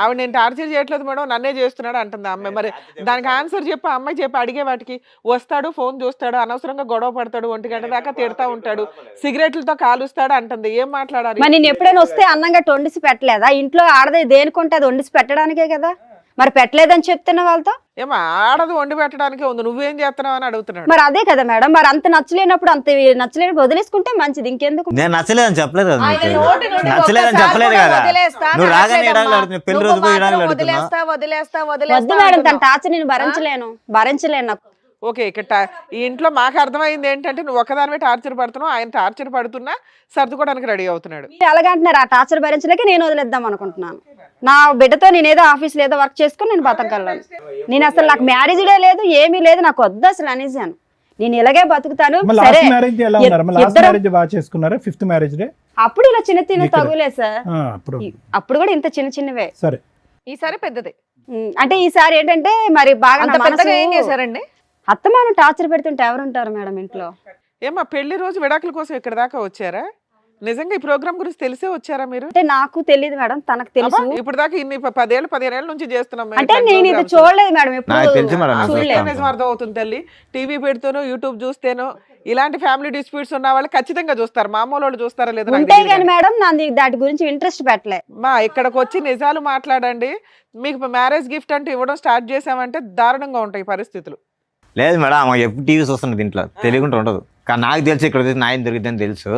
ఆవిడ నేను టార్చర్ చేయట్లేదు మేడం, నన్నే చేస్తున్నాడు అంటుంది ఆ అమ్మాయి. మరి దానికి ఆన్సర్ చెప్పి ఆ అమ్మాయి చెప్పి అడిగే వాటికి వస్తాడు, ఫోన్ చూస్తాడు, అనవసరంగా గొడవ పడతాడు, 1 గంట దాకా తిడతా ఉంటాడు, సిగరెట్లతో కాలుస్తాడు అంటుంది. ఏం మాట్లాడాలి? మరి నేను ఎప్పుడైనా వస్తే అన్నంగా వండిసి పెట్టలేదా? ఇంట్లో ఆడదే దేనికుంటే అది వండిసి పెట్టడానికే కదా. మరి పెట్టలేదని చెప్తున్నా వాళ్ళతో. ఏమో ఆడదు వండి పెట్టడానికే ఉంది, నువ్వేం చేస్తున్నావు అని అడుగుతున్నాడు. మరి అదే కదా మేడం, మరి అంత నచ్చలేనప్పుడు అంత నచ్చలేనప్పుడు వదిలేసుకుంటే మంచిది. ఇంకెందుకు? నేను నచ్చలేదని చెప్పలేదు కదా ఆయన నీకు. నోటి నుండి నచ్చలేదని ఒక్కసారి చెప్పలేదు కూడా కదా. వదిలేస్తా అని నువ్వు రాగానే అనట్లేదమ్మా. విడాకులు అడుగుతున్నావు, పెళ్లి నువ్వు రోజు పోయి విడాకులు మాత్రం అడుగుతున్నావు. వద్దు మేడం, తన టార్చర్ నేను భరించలేను నాకు. ఓకే, ఇక్కడ ఈ ఇంట్లో మాకు అర్థమైంది ఏంటంటే నువ్వు ఒకదానివే టార్చర్ పడుతున్నావు, ఆయన టార్చర్ పడుతున్నా సర్దుకోవడానికి రెడీ అవుతున్నాడు. మీరు ఎలాగంటున్నారు? ఆ టార్చర్ భరించలేక నేను వదిలేద్దాం అనుకుంటున్నాను. నా బిడ్డతో నేనేదో ఆఫీస్లో ఏదో వర్క్ చేసుకుని నేను బతకగలను. నేను అసలు నాకు మ్యారేజ్ డే లేదు, ఏమీ లేదు, నాకు వద్దు అసలు అనేసాను. నేను ఇలాగే బతుకుతాను. సరే లాస్ట్ మ్యారేజ్ ఎలా ఉన్నారు? లాస్ట్ ఇద్దరం- మ్యారేజ్ బాగా చేసుకున్నారా? 5th మ్యారేజ్ డే అప్పుడు ఇలా చిన్న చిన్న ఇక్కడ. తగులే సార్. అప్పుడు అప్పుడు కూడా ఇంత చిన్న చిన్నవే. సరే. ఈసారి పెద్దది. అంటే ఈసారి ఏంటంటే మరి బాగా అంత నా పెద్దగా ఏం మనసు- చేశారండి? అత్తమాను టార్చర్ పెడుతుంటే ఎవరుంటారు మేడం ఇంట్లో? ఏమా పెళ్లి రోజు విడాకుల కోసం ఇక్కడ దాకా వచ్చారా? నిజంగా ఈ ప్రోగ్రామ్ గురించి తెలిసే వచ్చారా మీరు? అంటే నాకు తెలియదు మేడం, తనకు తెలుసు. అబ్బా, ఇప్పుడు దాకా ఇన్ని 10 ఏళ్ళ నుంచి చేస్తున్నాం మేము అంటే ఇట్లాంటి నేను ఇది programs. చూడలేదు మేడం, నాకు తెలుసు మేడం, ఎప్పుడు నాకు చూడలేదు. తెలుసు. నిజం అర్థం అవుతుంది తల్లి. టీవీ పెడితేనో యూట్యూబ్ చూస్తేనో ఇలాంటి ఫ్యామిలీ డిస్ప్యూట్స్ ఉన్న వాళ్ళు ఖచ్చితంగా చూస్తారు. మామూలు వాళ్ళు చూస్తారా లేదా నాకు ఉంటే తెలియదు కానీ కానీ. మేడం నాది దాటి గురించి ఇంట్రెస్ట్ పెట్టలే. మా ఇక్కడికి వచ్చి నిజాలు మాట్లాడండి. మీకు మ్యారేజ్ గిఫ్ట్ అంటే ఇవ్వడం స్టార్ట్ చేసామంటే దారుణంగా ఉంటాయి పరిస్థితులు. లేదు మేడం, ఆమె ఎప్పుడు టీవీ చూస్తున్నది ఇంట్లో, తెలియకుండా ఉండదు. కానీ నాకు తెలుసు ఇక్కడ వచ్చి న్యాయం దొరికిందని తెలుసు.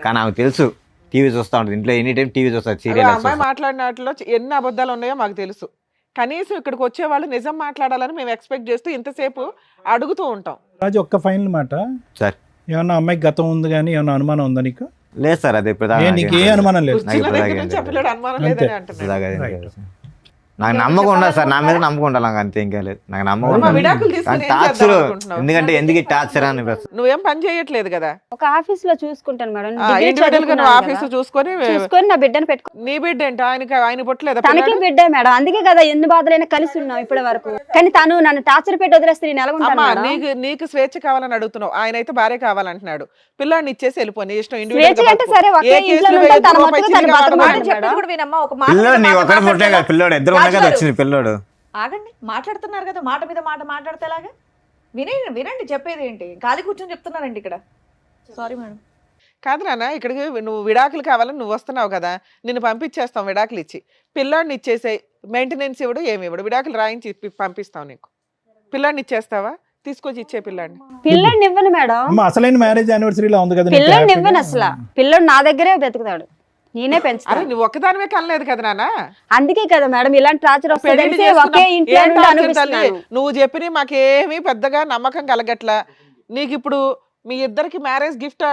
కానీ ఆమెకు తెలుసు టీవీ చూస్తూ ఉంటుంది ఇంట్లో, ఎనీ టైం టీవీ చూస్తారు, అదే సీరియల్. ఆ అమ్మాయి మాట్లాడిన వాటిలో ఎన్ని అబద్ధాలు ఉన్నాయో మాకు తెలుసు. కనీసం ఇక్కడికి వచ్చే వాళ్ళు నిజం మాట్లాడాలని మేము ఎక్స్పెక్ట్ చేస్తూ ఇంతసేపు అడుగుతూ ఉంటాం. రాజు ఒక్క ఫైనల్ మాట. సార్ ఏమన్నా అమ్మాయికి గతం ఉంది కానీ ఏమన్నా అనుమానం ఉందా నీకు? లేదు సార్, అది ఇప్పుడు నీకు ఏ అనుమానం లేదు. చిన్న దగ్గర నుంచి చెప్పలేడు, అనుమానం లేదని అంటున్నాడు. నాకు నమ్మకం ఉండదు సార్, నా మీద నమ్మకం ఉండాలి, నాకు అంతే, ఇంకా లేదు. నాకు నమ్మకం అమ్మా, ఉండదు. విడాకులు తీసుకుని ఏం టార్చర్ చేద్దాం అనుకుంటున్నావు? ఎందుకంటే ఎందుకు ఈ టార్చర్ అని నువ్వేం పని చేయట్లేదు కదా. ఒక ఆఫీస్ లో చూసుకుంటాను మేడం. డిగ్రీ ఇండివిజువల్ గా నువ్వు చదువుకున్నాను ఆఫీస్ కదా. చూసుకొని చూసుకొని నా బిడ్డను పెట్టుకో. నీ బిడ్డ ఏంటి? ఆయన పుట్టలేదా తనకి పిల్లాడు? బిడ్డే మేడం, అందుకే కదా ఎన్ని బాధలైనా కలిసి ఉన్నాం ఇప్పటి వరకు. కానీ తను నన్ను టార్చర్ పెట్టి వదిలేస్తే నేను ఎలా ఉంటాను అమ్మా, మేడం? నీకు స్వేచ్ఛ కావాలని అడుగుతున్నావు, ఆయన అయితే భార్య కావాలంటున్నాడు. పిల్లాడిని ఇచ్చేసి వెళ్ళిపో, నీ ఇష్టం. స్వేచ్ఛ అంటే సరే, ఒకే ఇంట్లో ఉంటాను, తన మట్టుకు తను బతకమని చెప్పేది కూడా వినమ్మా. ఒక మాట పిల్లోడు మీద నీ మాట ఒక్కడే పుట్టే మాట్లాడతారా? కదా పిల్లోడు, ఇద్దరు ఉన్నాయి కదా రాజు వచ్చింది పిల్లోడు. ఆగండి, మాట్లాడుతున్నారు కదా, మాట మీద మాట మాట్లాడితే ఎలాగా? వినండి చెప్పేది ఏంటి? ఖాళీ కూర్చొని చెప్తున్నారండి ఇక్కడ. Sorry madam. కాదు నాన్న, ఇక్కడికి నువ్వు విడాకులు కావాలని నువ్వు వస్తున్నావు కదా, నిన్ను పంపించేస్తాం విడాకులు ఇచ్చి. పిల్లాడిని ఇచ్చేసే మెయింటెనెన్స్ ఇవ్వడు, ఏమి ఇవ్వడు, విడాకులు రాయించి పంపిస్తాం నీకు. పిల్లాడిని ఇచ్చేస్తావా? తీసుకొచ్చి ఇచ్చే పిల్లాడిని. పిల్లని ఇవ్వను మేడం, అమ్మ అసలైన మ్యారేజ్ యానివర్సరీలో ఉంది కదా నీకు పిల్లని హ్యాపీగా? ఇవ్వను అసలు. పిల్లడు నా దగ్గరే బతుకుతాడు, నేనే అరే పెంచుతాను. నువ్వు ఒక్కదానివే కనలేదు కదా నాన్న. అందుకే కదా మేడం ఇలాంటి టార్చర్ పెళ్లి వస్తుంది, చేసుకున్నాం. ఒకే ఇంట్లో ఏం నుండి టార్చర్ తల్లి? అనిపిస్తున్నాను. నువ్వు చెప్పిన మాకేమీ పెద్దగా నమ్మకం కలగట్లా. నీకు ఇప్పుడు మీ ఇద్దరికి మ్యారేజ్ గిఫ్ట్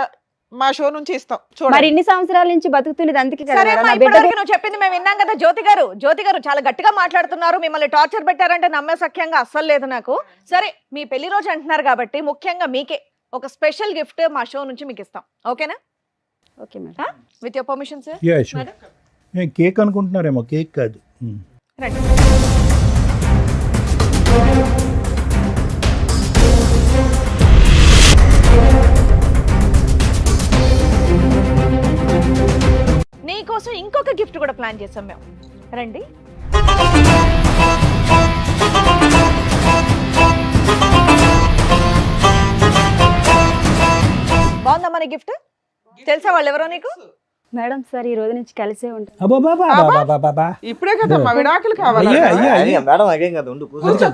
మా షో నుంచి ఇస్తాం మరి చూడండి. ఇన్ని సంవత్సరాల నుంచి బతుకుతున్నది అందుకే కదా సరే మేడం. అమ్మా, నా బిడ్డకి ఇప్పటివరకు నువ్వు చెప్పింది మేము విన్నాం కదా. జ్యోతి గారు చాలా గట్టిగా మాట్లాడుతున్నారు, మిమ్మల్ని టార్చర్ పెట్టారంటే నమ్మే సఖ్యంగా అస్సలు లేదు నాకు. సరే మీ పెళ్లి రోజు అంటున్నారు కాబట్టి ముఖ్యంగా మీకే ఒక స్పెషల్ గిఫ్ట్ మా షో నుంచి మీకు ఇస్తాం, ఓకేనా? Okay madam. With your permission sir. Yeah sure. Cake అనుకుంటున్నారేమో, కేక్ కాదు. రండి. నీకోసం ఇంకొక గిఫ్ట్ కూడా ప్లాన్ చేసాం మేము. రండి. బాగుందా మన గిఫ్ట్? తెలుసా వాళ్ళు ఎవరో నీకు? మేడం సార్ ఈ రోజు నుంచి కలిసే ఉంటాం. అబ్బాబాబాబాబాబా. ఇప్పుడే కదా మా విడాకులు కావాలి. అయ్యా, అయ్యా, అయ్యా. మేడం అదేం కదా, ఉండు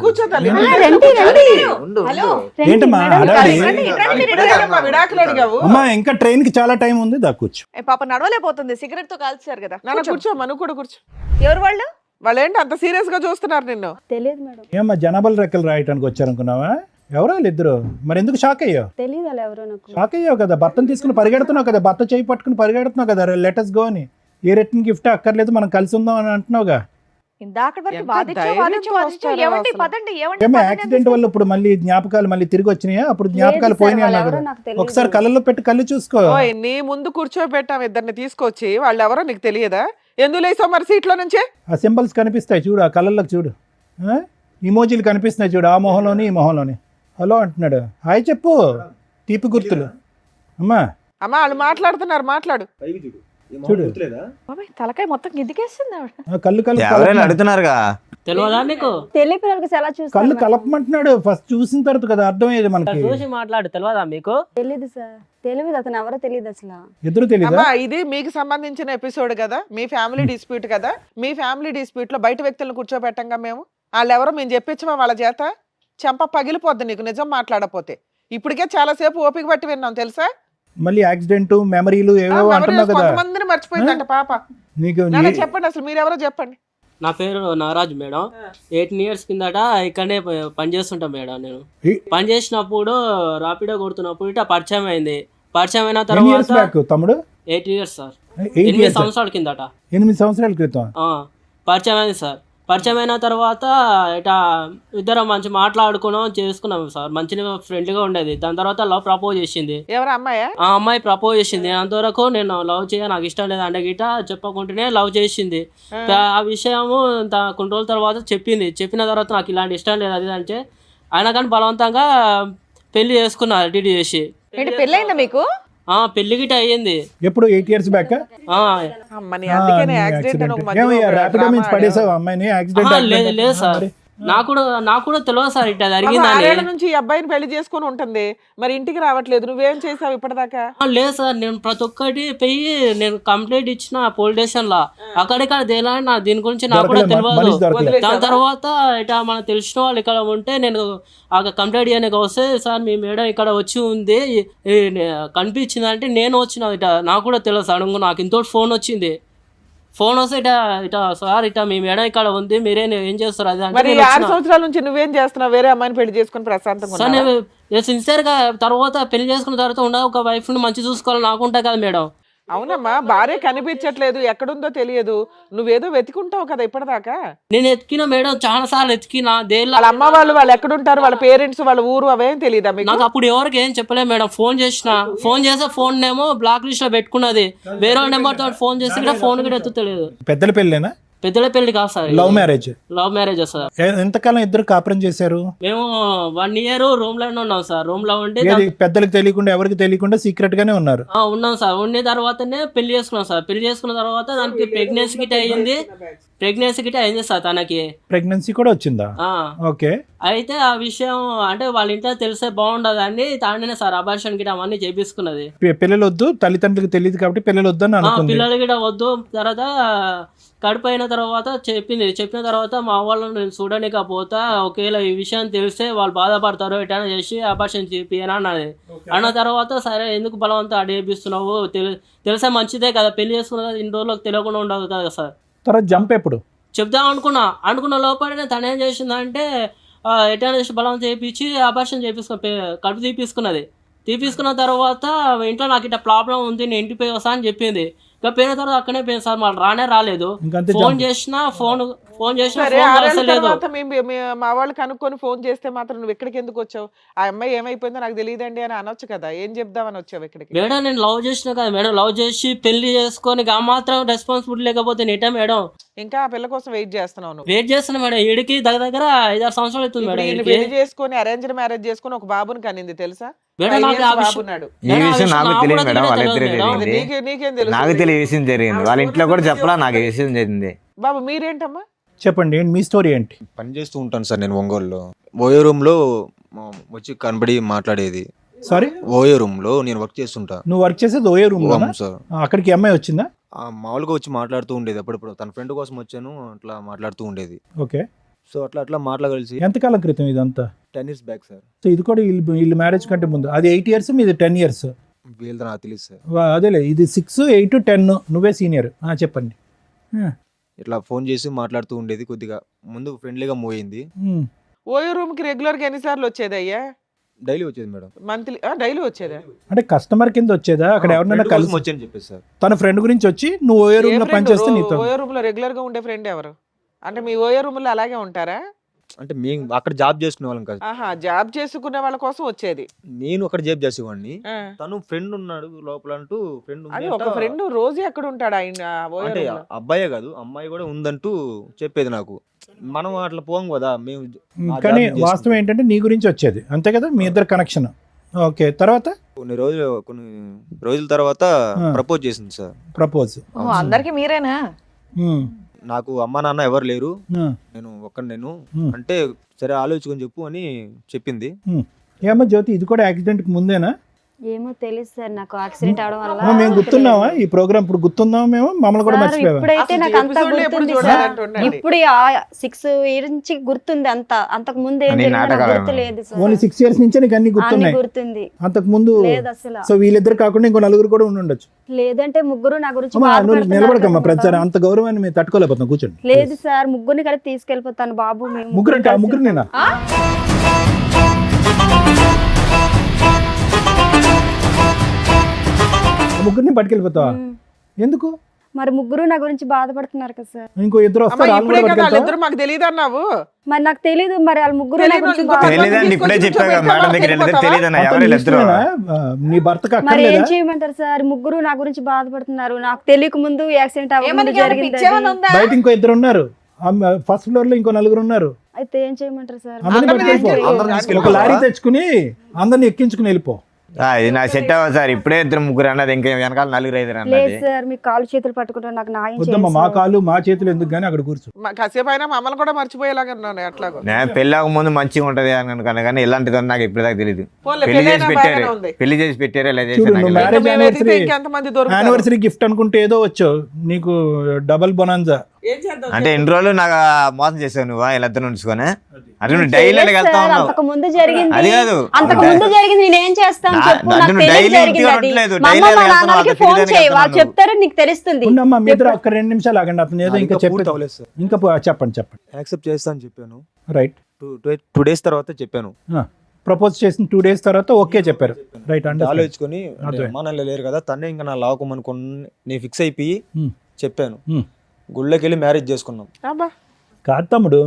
కూర్చో తల్లి. రండి రండి. ఉండు హలో. ఏంటమ్మా హడావిడి? రండి, రండి, మీరు ఇప్పుడే కదా మా విడాకులు అడిగావు. అమ్మా ఇంకా ట్రైన్ కి చాలా టైం ఉంది, దా కూర్చో. ఏ పాప నడవలేకపోతుంది, సిగరెట్ తో కాల్చారు కదా. నాన్న కూర్చో. కూర్చోమ్మా, నువ్వు కూడా కూర్చో. ఎవరు వాళ్ళు? వాళ్ళు ఏంటి అంత సీరియస్ గా చూస్తున్నారు నిన్ను? తెలియదు మేడం. ఏమ్మా జనాభాలు రెక్కలు రాయటానికి వచ్చారనుకున్నావా? ఎవరో వాళ్ళిద్దరు. మరి ఎందుకు షాక్ అయ్యావు? తెలియదు అలా ఎవరో నాకు. షాక్ అయ్యావు కదా, భర్తను తీసుకుని పరిగెడుతున్నావు కదా, భర్త చేయి పట్టుకుని పరిగెడుతున్నావు కదా, లెటర్స్ గో అని. ఏ రిటర్న్ గిఫ్ట్ అక్కర్లేదు, మనం కలిసి ఉందాం అని అంటున్నావుగా. ఇందాక వరకు ఎంత వాదించు ధైర్యంతో వాదించు వాదించు. వస్తారో ఏమండి అసలు. పదండి, ఏమండి ఏమో పదండి యాక్సిడెంట్ వల్ల ఇప్పుడు మళ్ళీ జ్ఞాపకాలు మళ్ళీ తిరిగి వచ్చినాయా? అప్పుడు జ్ఞాపకాలు లేదు సార్, పోయినాయి వాళ్ళు అన్నావు ఎవరో కదా. నాకు తెలియదు. ఒకసారి కళ్ళల్లో పెట్టి కళ్ళు చూసుకో. ఓయ్ నీ ముందు కూర్చోబెట్టాం ఇద్దరిని తీసుకొచ్చి, వాళ్ళు ఎవరో నీకు తెలియదా? ఎందుకు లేసావు మరి సీట్లో నుంచే? ఆ సింబల్స్ కనిపిస్తాయి చూడు, ఆ కళ్ళల్లోకి చూడు, ఇమోజీలు కనిపిస్తున్నాయి చూడు, ఆ మొహంలోని ఈ మొహంలోని. హలో అంటున్నాడు, హాయ్ చెప్పు, తీపి గుర్తులు. అమ్మా అమ్మా వాళ్ళు మాట్లాడుతున్నారు, మాట్లాడు. చూడు. బాబాయ్, తలకాయ మొత్తం గిద్దికేస్తుంది ఆవిడ. ఆ కళ్ళు కళ్ళు ఎవరైనా కలపమంటున్నాడు. అడుగుతున్నారుగా. తెలియదా నీకు? తెలియ పిల్లలకి ఎలా కళ్ళు చూస్తారు? కలపమంటున్నాడు. ఫస్ట్ చూసిన తర్వాత కదా అర్థమయ్యేది మనకి. చూసి మాట్లాడు, తెలియదా మీకు? తెలియదు సార్, తెలియదు, అతను ఎవరో తెలియదు అసలు. ఎదురు తెలీదా? అమ్మా ఇది మీకు సంబంధించిన ఎపిసోడ్ కదా, మీ ఫ్యామిలీ డిస్ప్యూట్ కదా. మీ ఫ్యామిలీ డిస్ప్యూట్ లో బయట వ్యక్తులను కూర్చోబెట్టంగా మేము. వాళ్ళు ఎవరో మేము చెప్పించమా వాళ్ళ చేత? చెంప పగిలిపోద్ది నీకు నిజం మాట్లాడపోతే. ఇప్పటికే చాలా సేపు ఓపిక పట్టి విన్నాం తెలుసా. మళ్ళీ యాక్సిడెంట్ మెమరీలు ఏవేవో అంటున్నావు కదా. కొంతమందిని మర్చిపోయిందంట పాప. నీకు నాన్న చెప్పండి అసలు మీరెవరో చెప్పండి. నా పేరు నాగరాజు మేడం. 18 years కిందట ఇక్కడనే పని చేస్తుంటా మేడం. నేను పని చేసినప్పుడు రాపిడో కొడుతున్నప్పుడు ఇట్లా పరిచయం అయింది. పరిచయం అయిన ఎన్ని ఇయర్స్ తర్వాత బ్యాక్ తమ్ముడు? 8 years సార్. 8 8 years. సంవత్సరాల కిందట. 8 సంవత్సరాల క్రితం. పరిచయం అయింది సార్. పరిచయం అయిన తర్వాత ఇట్లా ఇద్దరం మంచి మాట్లాడుకున్నాం, చేసుకున్నాం సార్. మంచిగా ఫ్రెండ్లీగా ఉండేది. దాని తర్వాత లవ్ ప్రపోజ్ చేసింది. ఎవరు అమ్మాయా? ఆ అమ్మాయి ప్రపోజ్ చేసింది. అంతవరకు నేను లవ్ చేయ, నాకు ఇష్టం లేదు అంటే గిట చెప్పకుండానే లవ్ చేసింది. ఆ విషయము కొన్ని రోజుల తర్వాత చెప్పింది. చెప్పిన తర్వాత నాకు ఇలాంటి ఇష్టం లేదు అది అంటే అయినా కానీ బలవంతంగా పెళ్లి చేసుకున్నా డిడి చేసి. ఏంటి పెళ్ళయిందా మీకు? పెళ్లి గిట అయ్యింది. ఎప్పుడు 8 years బ్యాక్? అమ్మని అందుకనే యాక్సిడెంట్ అని ఒక మధ్యలో ఒక ర్యాపిడో డ్రామా మీన్స్ పడేసావు అమ్మాయిని? యాక్సిడెంట్ లేదు లేదు సార్, నాకు కూడా తెలియదు సార్ ఇట్లా జరిగిందని. 6 ఏళ్ల నుంచి ఈ అబ్బాయిని పెళ్లి చేసుకుని ఉంటుంది, మరి ఇంటికి రావట్లేదు. నువ్వేం చేసావు ఇప్పటిదాకా? లేదు సార్, నేను ప్రతి ఒక్కటి పోయి నేను కంప్లైంట్ ఇచ్చిన పోలీస్ స్టేషన్ లో. అక్కడిక్కడ దేని దీని గురించి నాకు కూడా మనిషి తెలియదు. దొరకలేదు. దాని తర్వాత ఇట్లా మనకు తెలిసిన వాళ్ళు ఇక్కడ ఉంటే నేను ఆ కంప్లైంట్ చేయడానికి వస్తే, సార్ మీ మేడం ఇక్కడ వచ్చి ఉంది కనిపించింది అంటే నేను వచ్చిన ఇట. నాకు కూడా తెలియదు సార్. నాకు ఇంతోటి ఫోన్ వచ్చింది. ఫోన్ వస్తే ఇట సార్ ఇట మీ మేడం ఇక్కడ ఉంది, మీరే ఏం చేస్తారు అది మరి అంటే 6 సంవత్సరాల నుంచి నువ్వేం చేస్తున్నావు? వేరే అమ్మాయిని పెళ్లి చేసుకుని ప్రశాంతంగా సార్ ఉన్నావా? నేను సిన్సియర్ గా తర్వాత పెళ్లి చేసుకున్న తర్వాత ఒక వైఫ్ ని మంచి చూసుకోవాలని నాకుంటా కదా మేడం. అవునమ్మా, భార్య కనిపించట్లేదు, ఎక్కడుందో తెలియదు, నువ్వేదో వెతుకుంటావు కదా ఇప్పటిదాకా. నేను ఎత్తికిన మేడం, చాలా సార్లు ఎత్తికిన. వాళ్ళ అమ్మ వాళ్ళు ఎక్కడుంటారు, వాళ్ళ పేరెంట్స్, వాళ్ళ ఊరు అవేం తెలియదా మీకు? నాకు అప్పుడు ఎవరికి ఏం చెప్పలేదు మేడం. ఫోన్ చేస్తే ఫోన్ ఏమో బ్లాక్ లిస్ట్ లో పెట్టుకున్నది. వేరే నెంబర్ తోటి ఫోన్ చేసి కూడా ఫోన్ కూడా ఎత్తుతలేదు. పెద్దల పెళ్ళేనా? పెద్దల పెళ్లి కాదు sir, love marriage. Love marriage sir. ఎంతకాలం ఇద్దరు కాపురం చేశారు? మేము 1 year రూమ్ లోనే ఉన్నాం సార్. రూమ్ లో ఉంటే పెద్దలకు తెలియకుండా ఎవరికి తెలియకుండా సీక్రెట్ గానే ఉన్నారు? ఉన్నాం సార్. ఉన్న తర్వాతనే పెళ్లి చేసుకున్నాం సార్. పెళ్లి చేసుకున్న తర్వాత దానికి ప్రెగ్నెన్సీ గిట్ అయింది సార్. తనకి ప్రెగ్నెన్సీ కూడా వచ్చిందా? ఓకే. అయితే ఆ విషయం అంటే వాళ్ళ ఇంట్లో తెలిసే బాగుండదు అని తానే సార్ అబార్షన్ గిట అవన్నీ చేపించుకున్నది. పిల్లలు వద్దు, తల్లిదండ్రులకు తెలియదు కాబట్టి పిల్లలు వద్దు అని అనుకుంది. పిల్లలు గిట వద్దు. తర్వాత కడుపు అయిన తర్వాత చెప్పిన తర్వాత మా వాళ్ళని నేను చూడలేకపోతా, ఒకవేళ ఈ విషయం తెలిస్తే వాళ్ళు బాధపడతారు, ఎటైనా చేసి అబార్షన్ చేపియని అన్నది. అన్న తర్వాత సరే ఎందుకు బలవంతం అడిగిస్తున్నావు, తెలిసే మంచిదే కదా, పెళ్లి చేసుకున్న ఇన్ని రోజులకు తెలియకుండా ఉండదు కదా సార్. తర్వాత జంప్ ఎప్పుడు చెప్దాం అనుకున్న లోపలనే తను ఏం చేసిందంటే ఎటైనా చేసి బలవంతం చేయించి అబార్షన్ కడుపు తీపించుకున్నది. తీపించుకున్న తర్వాత ఇంట్లో నాకు ఇట్లా ప్రాబ్లం ఉంది, నేను ఇంటికి పోయి వస్తా అని చెప్పింది. ఇంకా పోయిన తర్వాత అక్కడే పోయింది సార్, మళ్ళీ రాలేదు. ఇంకంతే ఫోన్ jump. చేసినా ఫోన్ సరే ఫోన్ 6 ఏళ్ళ కలసలేదు. తర్వాత మా వాళ్ళు కనుక్కొని ఫోన్ చేస్తే మాత్రం నువ్వు ఎక్కడికి ఎందుకు వచ్చావు, ఆ అమ్మాయి ఏమైపోయిందో నాకు తెలియదండి అని అనొచ్చు కదా, ఏం చెప్దామని వచ్చావు ఇక్కడికి? మేడం నేను లవ్ చేసిన కదా మేడం, లవ్ చేసి పెళ్లి చేసుకొని ఆ మాత్రం రెస్పాన్సిబిలిటీ లేకపోతే నేట మేడం ఇంకా ఆ పిల్ల కోసం వెయిట్ చేస్తున్నావు నువ్వు? వెయిట్ చేస్తున్నా మేడం. ఈడికి దగ్గర 5-6 సంవత్సరాలు అవుతుంది ఇప్పుడు మేడం. ఈయన ఈడికి పెళ్లి చేసుకొని అరేంజ్డ్ మ్యారేజ్ చేసుకొని ఒక బాబుని కనింది తెలుసా? మేడం 5 నాకు years ఆ విషయం- బాబు ఉన్నాడు. ఈ విషయం నాకు తెలియదు మేడం, తెలియదు వాళ్ళిద్దరు మేడం. అది జరిగింది. నీకేం తెలుసు? నాకు తెలియ విషయం జరిగింది, వాళ్ళ ఇంట్లో కూడా చెప్పలా నాకు ఈ విషయం జరిగింది. బాబు మీరేంటమ్మా? చెప్పండి ఏంటి మీ స్టోరీ ఏంటి? పని చేస్తూ ఉంటాను సార్ నేను ఒంగోలులో. ఓయో రూమ్లో వచ్చి కనబడి మాట్లాడేది. సారీ, ఓయో రూమ్లో నేను వర్క్ చేస్తుంటా. నువ్వు వర్క్ చేసేది ఓయే రూమ్ లోనా? అవును సార్. అక్కడికి అమ్మాయి వచ్చిందా? మామూలుగా వచ్చి మాట్లాడుతూ ఉండేది అప్పుడప్పుడు, తన ఫ్రెండ్ కోసం వచ్చాను అట్లా మాట్లాడుతూ ఉండేది. ఓకే, సో అట్లా మాట్లాడగలిసి ఎంతకాలం క్రితం ఇదంతా? 10 years బ్యాక్ సార్. సో ఇది కూడా వీళ్ళు మ్యారేజ్ కంటే ముందు. అది 8 years, మీది 10 years. వీళ్ళతో నాకు తెలియదు సార్. అదేలే, ఇది 6, 8, 10. నువ్వే సీనియర్. చెప్పండి. ఇట్లా ఫోన్ చేసి మాట్లాడుతూ ఉండేది. కొద్దిగా ముందు ఫ్రెండ్లీగా మూవ్ అయింది. ఓయో రూమ్ కి రెగ్యులర్ గా ఎన్నిసార్లు వచ్చేది అయ్యా? డైలీ వచ్చేది మేడం. మంత్లీ డైలీ వచ్చేదా? అంటే కస్టమర్ కింద వచ్చేదా? అక్కడ ఎవరినైనా Friend కలిసి కోసం వచ్చాను చెప్పేసి సార్. తన ఫ్రెండ్ గురించి వచ్చి నువ్వు ఓయే రూమ్ లో పనిచేస్తే నీతో ఓయో రూమ్ లో రెగ్యులర్ గా ఉండే ఫ్రెండ్ ఎవరు? అంటే మీ ఓయో రూమ్ లో అలాగే ఉంటారా? అంటే మేము అక్కడ జాబ్ చేసుకునే వాళ్ళం కాదు, ఆహా, జాబ్ చేసుకునే వాళ్ళ కోసం వచ్చేది. నేను అక్కడ జాబ్ చేసేవాడిని. ఆ. తను ఫ్రెండ్ ఉన్నాడు లోపల అంటూ ఫ్రెండ్ అది ఒక ఫ్రెండ్ రోజు ఎక్కడ ఉంటాడు ఆయన ఓయో అంటే రూమ్ లో? అబ్బాయే కాదు అమ్మాయి కూడా ఉందంటూ చెప్పేది నాకు. మనం అట్లా పోం కదా మేము. ఆ కానీ జాబ్ వాస్తవం ఏంటంటే నీ గురించి వచ్చేది, అంతే కదా? మీ ఇద్దరు కనెక్షన్. ఓకే, తర్వాత కొన్ని రోజుల తర్వాత ఆ. ప్రపోజ్ చేసింది సార్. ప్రపోజ్. అందరికి మీరేనా? నాకు అమ్మా నాన్న ఎవరు లేరు, నేను నేను అంటే సరే ఆలోచించుకొని చెప్పు అని చెప్పింది. ఏమో జ్యోతి, ఇది కూడా యాక్సిడెంట్ ముందేనా? ఏమో తెలియదు సార్, నాకు యాక్సిడెంట్ అవడం వల్ల మేము గుర్తున్నావా? ఈ ప్రోగ్రామ్ ఇప్పుడు గుర్తున్నావా? మేము మమ్మల్ని కూడా సార్, మర్చిపోయావా? ఇప్పుడైతే అసలు నాకు అంతా episode లో ఎప్పుడు గుర్తుంది చూడాలి సార్. అంటుండండి. ఇప్పుడు 6 years నుంచి గుర్తుంది అంతా. అంతకు ముందు ఏం అన్ని జరిగిందో నాకు నాటకాలు. గుర్తులేదు సార్. ఓన్లీ 6 years నుంచే నీకు అన్ని అన్ని గుర్తున్నాయి. గుర్తుంది. అంతకు ముందు లేదు అసలు. సో వీళ్ళిద్దరు కాకుండా ఇంకో నలుగురు కూడా ఉండి ఉండొచ్చు. లేదంటే ముగ్గురు నా గురించి అమ్మా, నువ్వు బాధపడుతున్నారు నిలబడకమ్మా, అనుకుంటా. ప్రతిసారి అంత గౌరవాన్ని మేము తట్టుకోలేకపోతున్నాం. కూర్చోండి. లేదు సార్, ముగ్గురిని కలిపి తీసుకెళ్ళిపోతాను బాబు. మేము ముగ్గురు అంటే ఆ కలిసి ముగ్గురు నేనా? ముగ్గురిని పట్టుకెళ్ళిపోతావా? ఎందుకు? మరి ముగ్గురు నా గురించి బాధపడుతున్నారు కదా సార్. ఇంకో ఇద్దరు అమ్మా, వస్తారు, వాళ్ళు ఇప్పుడే కూడా కదా పట్టుకెళ్తావా? వాళ్ళిద్దరు మాకు తెలియదు అన్నావు. మరి నాకు తెలీదు, మరి వాళ్ళ ముగ్గురు నా తెలీదు, గురించి ఇంకో బాధ- తెలియదండి, ఇప్పుడే చెప్పాను కదా మేడం దగ్గర వెళ్ళిద్దరు తెలియదన్న అతను ఎవరు నీ ఇద్దరు. ఇష్టమేనా? నీ భర్తకు మరి ఏం అక్కర్లేదా? చేయమంటారు సార్? ముగ్గురు నా గురించి బాధపడుతున్నారు. నాకు తెలియక ముందు యాక్సిడెంట్ అవ్వకుండా జరిగింది అది. బయట ఇంకో ఇద్దరు ఉన్నారు, ఫస్ట్ ఫ్లోర్ లో ఇంకో నలుగురు ఉన్నారు. అయితే ఏం చేయమంటారు సార్? అందరిని అందరిని పట్టుకెళ్ళిపో. తీసుకెళ్ళి- ఒక లారీ తెచ్చుకుని అందరిని ఎక్కించుకుని వెళ్ళిపో. ఇది నాకు సెట్ అవ్వదు సార్, ఇప్పుడే ఇద్దరు ముగ్గురు అన్నది, ఇంకా వెనకాల 4-5 లేదు అన్నది. సార్, మీ కాలు చేతులు పట్టుకుంటారు, నాకు న్యాయం వద్దమ్మా, చేయండి మా సార్. కాళ్ళు మా చేతులు ఎందుకు కానీ అక్కడ కూర్చో. కాసేపు అయినా మమ్మల్ని కూడా మర్చిపోయేలాగా ఉన్నాను అట్లాగో. నేను పెళ్ళాక ముందు మంచిగా ఉంటది అని అనుకున్నా, కానీ ఇలాంటిది నాకు ఇప్పటిదాకా తెలియదు. పోన్లే, పెళ్లి చేసి పెళ్ళైనా పెట్టారు, బాగానే ఉంది. పెళ్లి చేసి పెట్టారు, ఇలా చేసి చూడు, నాకు నువ్వు తెలియదు. మ్యారేజ్ మేము వెతికితే యానివర్సరీ ఇంకెంతమంది దొరుకుతారు? యానివర్సరీ గిఫ్ట్ అనుకుంటే ఏదో వచ్చావు, నీకు డబల్ బొనాన్జా. ఏం చేద్దాం? అంటే ఎన్ని రోజులు నాకు మోసం చేసావు నువ్వు ఇలా ఇద్దరు ఉంచుకొని? అంటే నువ్వు డైలీ చేయలేదు వెళ్తా సార్, ఉన్నావు. అంతకు ముందు జరిగింది. అది కాదు, అంతకు ముందు జరిగింది నేనేం చేస్తాను చెప్పు? అంటే నాకు నువ్వు తెలియక డైలీ జరిగింది అది. ఉండట్లేదు, మా డైలీ అమ్మ మా వెళ్తున్నావు, నాన్నకి అది ఫోన్ తెలియదని చేయి, వాళ్ళు వెళ్తున్నావు. చెప్తారు, నీకు తెలుస్తుంది. ఉండమ్మా, మీ ఇద్దరు ఒక్క 2 నిమిషాలు ఆగండి, అతను ఏదో ఇంకా పూర్తి చెప్పి అవ్వలేదు సార్. ఇంకా చెప్పండి. యాక్సెప్ట్ చేస్తా అని చెప్పాను. రైట్. 2 days తర్వాత చెప్పాను. ప్రపోజ్ చేసిన 2 days తర్వాత ఓకే చెప్పారు. రైట్. అంటే ఆలోచించుకొని అర్థమైంది. అమ్మా నాన్న లేరు కదా, తనే ఇంకా నా లావకమనుకుని నేను ఫిక్స్ అయిపోయి చెప్పాను. హ్మ్. గుళ్ళకి వెళ్ళి మ్యారేజ్ చేసుకున్నాం. అబ్బా, కాదు తమ్ముడు,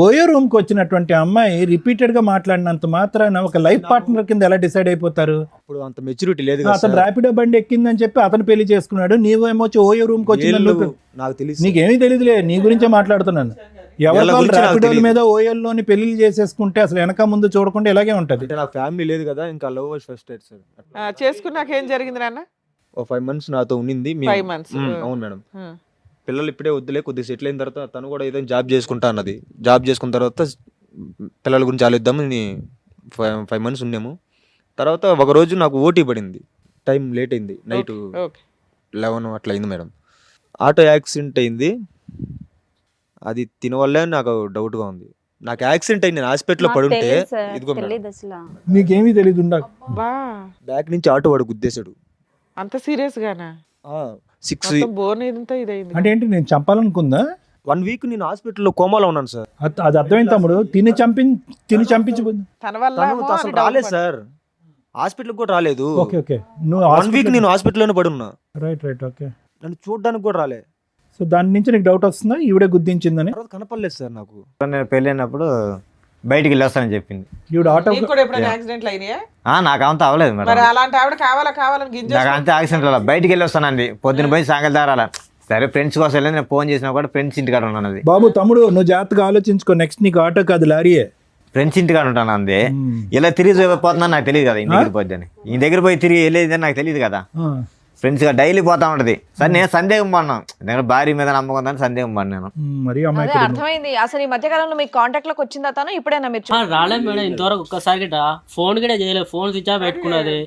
ఓయో రూమ్కి వచ్చినటువంటి అమ్మాయి రిపీటెడ్గా మాట్లాడినంత మాత్రాన ఒక లైఫ్ పార్ట్నర్ కింద ఎలా డిసైడ్ అయిపోతారు? అప్పుడు అంత మెచ్యూరిటీ లేదు కదా అతను సార్. ర్యాపిడో బండి ఎక్కిందని చెప్పి అతను పెళ్లి చేసుకున్నాడు, నీవేమో వచ్చి ఓయో రూమ్కి వీళ్ళు వచ్చిందని నాకు తెలిసి నీకేమీ తెలియదులే, నీ గురించే మాట్లాడుతున్నాను. ఎవరి వీళ్ళ గురించి నాకు ర్యాపిడోల తెలీదు. మీద ఓయోల్లోని పెళ్లి చేసేసుకుంటే అసలు వెనక ముందు చూడకుండా ఇలాగే ఉంటది. అంటే నాకు ఫ్యామిలీ లేదు కదా, ఇంకా లవ్ ఫస్ట్ డేట్ సార్. చేసుకున్నాక ఏం జరిగింది నాన్న? ఓ 5 months నాతో ఉండింది. 5 months. అవును మేడం. పిల్లలు ఇప్పుడే వద్దులే, కొద్దిగా సెటిల్ అయిన తర్వాత తను కూడా ఏదైనా జాబ్ చేసుకుంటా అన్నది. జాబ్ చేసుకున్న తర్వాత పిల్లల గురించి ఆలోచిద్దామని 5 months ఉన్నాము. తర్వాత ఒక రోజు నాకు ఓటీ పడింది, టైం లేట్ అయింది, నైట్ 11 అట్లా అయింది మేడం. ఆటో యాక్సిడెంట్ అయింది. అది తినవల్లే నాకు డౌట్గా ఉంది. నాకు యాక్సిడెంట్ అయింది, నేను హాస్పిటల్లో నాకు పడుంటే తెలీదు సార్, ఇదిగో మేడం తెలీదు అసలు. నీకేమీ తెలియదు ఉండ. బా, బ్యాక్ నుంచి ఆటో వాడు గుద్దేశాడు. అంత సీరియస్ గానా? 6 బోన్ ఇదంతా ఇదైంది. అంటే ఏంటి, నేను చంపాలనుకుందా? 1 week నేను హాస్పిటల్లో కోమాలో ఉన్నాను సార్. అది అర్థమైంది తమ్ముడు. తిని చంపించి తన వల్ల తను అసలు రాలేదు సార్. హాస్పిటల్కి కూడా రాలేదు. ఓకే ఓకే నువ్వు 1 వీక్ నేను హాస్పిటల్లోనే పడి ఉన్నా. Right right okay. నన్ను చూడడానికి కూడా రాలే. సో దాని నుంచి నీకు డౌట్ వస్తుందా ఈవిడే గుద్దించిందని? తర్వాత కనపడలేదు సార్ నాకు. నేను పెళ్ళైనప్పుడు బయటికి వెళ్ళొస్తానని చెప్పింది. ఈవిడ ఆటో నీకు కూడా ఎప్పుడైనా యాక్సిడెంట్లు అయినాయా? నాకు అంత అవ్వలేదు మరి మేడం. అలాంటి ఆవిడ కావాలని గింజ నాకు అంతే యాక్సిడెంట్ అలా బయటికి వెళ్ళొస్తానండి. పొద్దున పోయి సాయంకాలం దారాల సరే ఫ్రెండ్స్ కోసం వెళ్ళి నేను ఫోన్ చేసినా కూడా ఫ్రెండ్స్ ఇంటికాడ ఉన్నాను. అది బాబు తమ్ముడు నువ్వు జాగ్రత్తగా ఆలోచించుకో, నెక్స్ట్ నీకు ఆటో కాదు లారీయే. ఫ్రెండ్స్ ఇంటికాడ ఉంటాను అందే. ఇలా తిరిగి పోతుందని నాకు తెలియదు కదా, ఇంటి దగ్గర పోద్దని. ఈ దగ్గర పోయి తిరిగి వెళ్ళేది నాకు తెలియదు కదా. ఫ్రెండ్స్ గా డైలీ పోతా ఉంటది. సరే నేను సందేహం పడినాను, నేను భార్య మీద నమ్మకం ఉందని సందేహం పడినాను. మరి అదే అమ్మాయి అర్థమైంది. అసలు ఈ మధ్య కాలంలో మీకు కాంటాక్ట్ లోకి వచ్చిందా తను? ఇప్పుడైనా మీరు రాలేదు మేడం ఇంతవరకు ఒక్కసారి గిట్ట ఫోన్ గిట్ట చేయలేదు. ఫోన్ స్విచ్ ఆఫ్ పెట్టుకున్నది.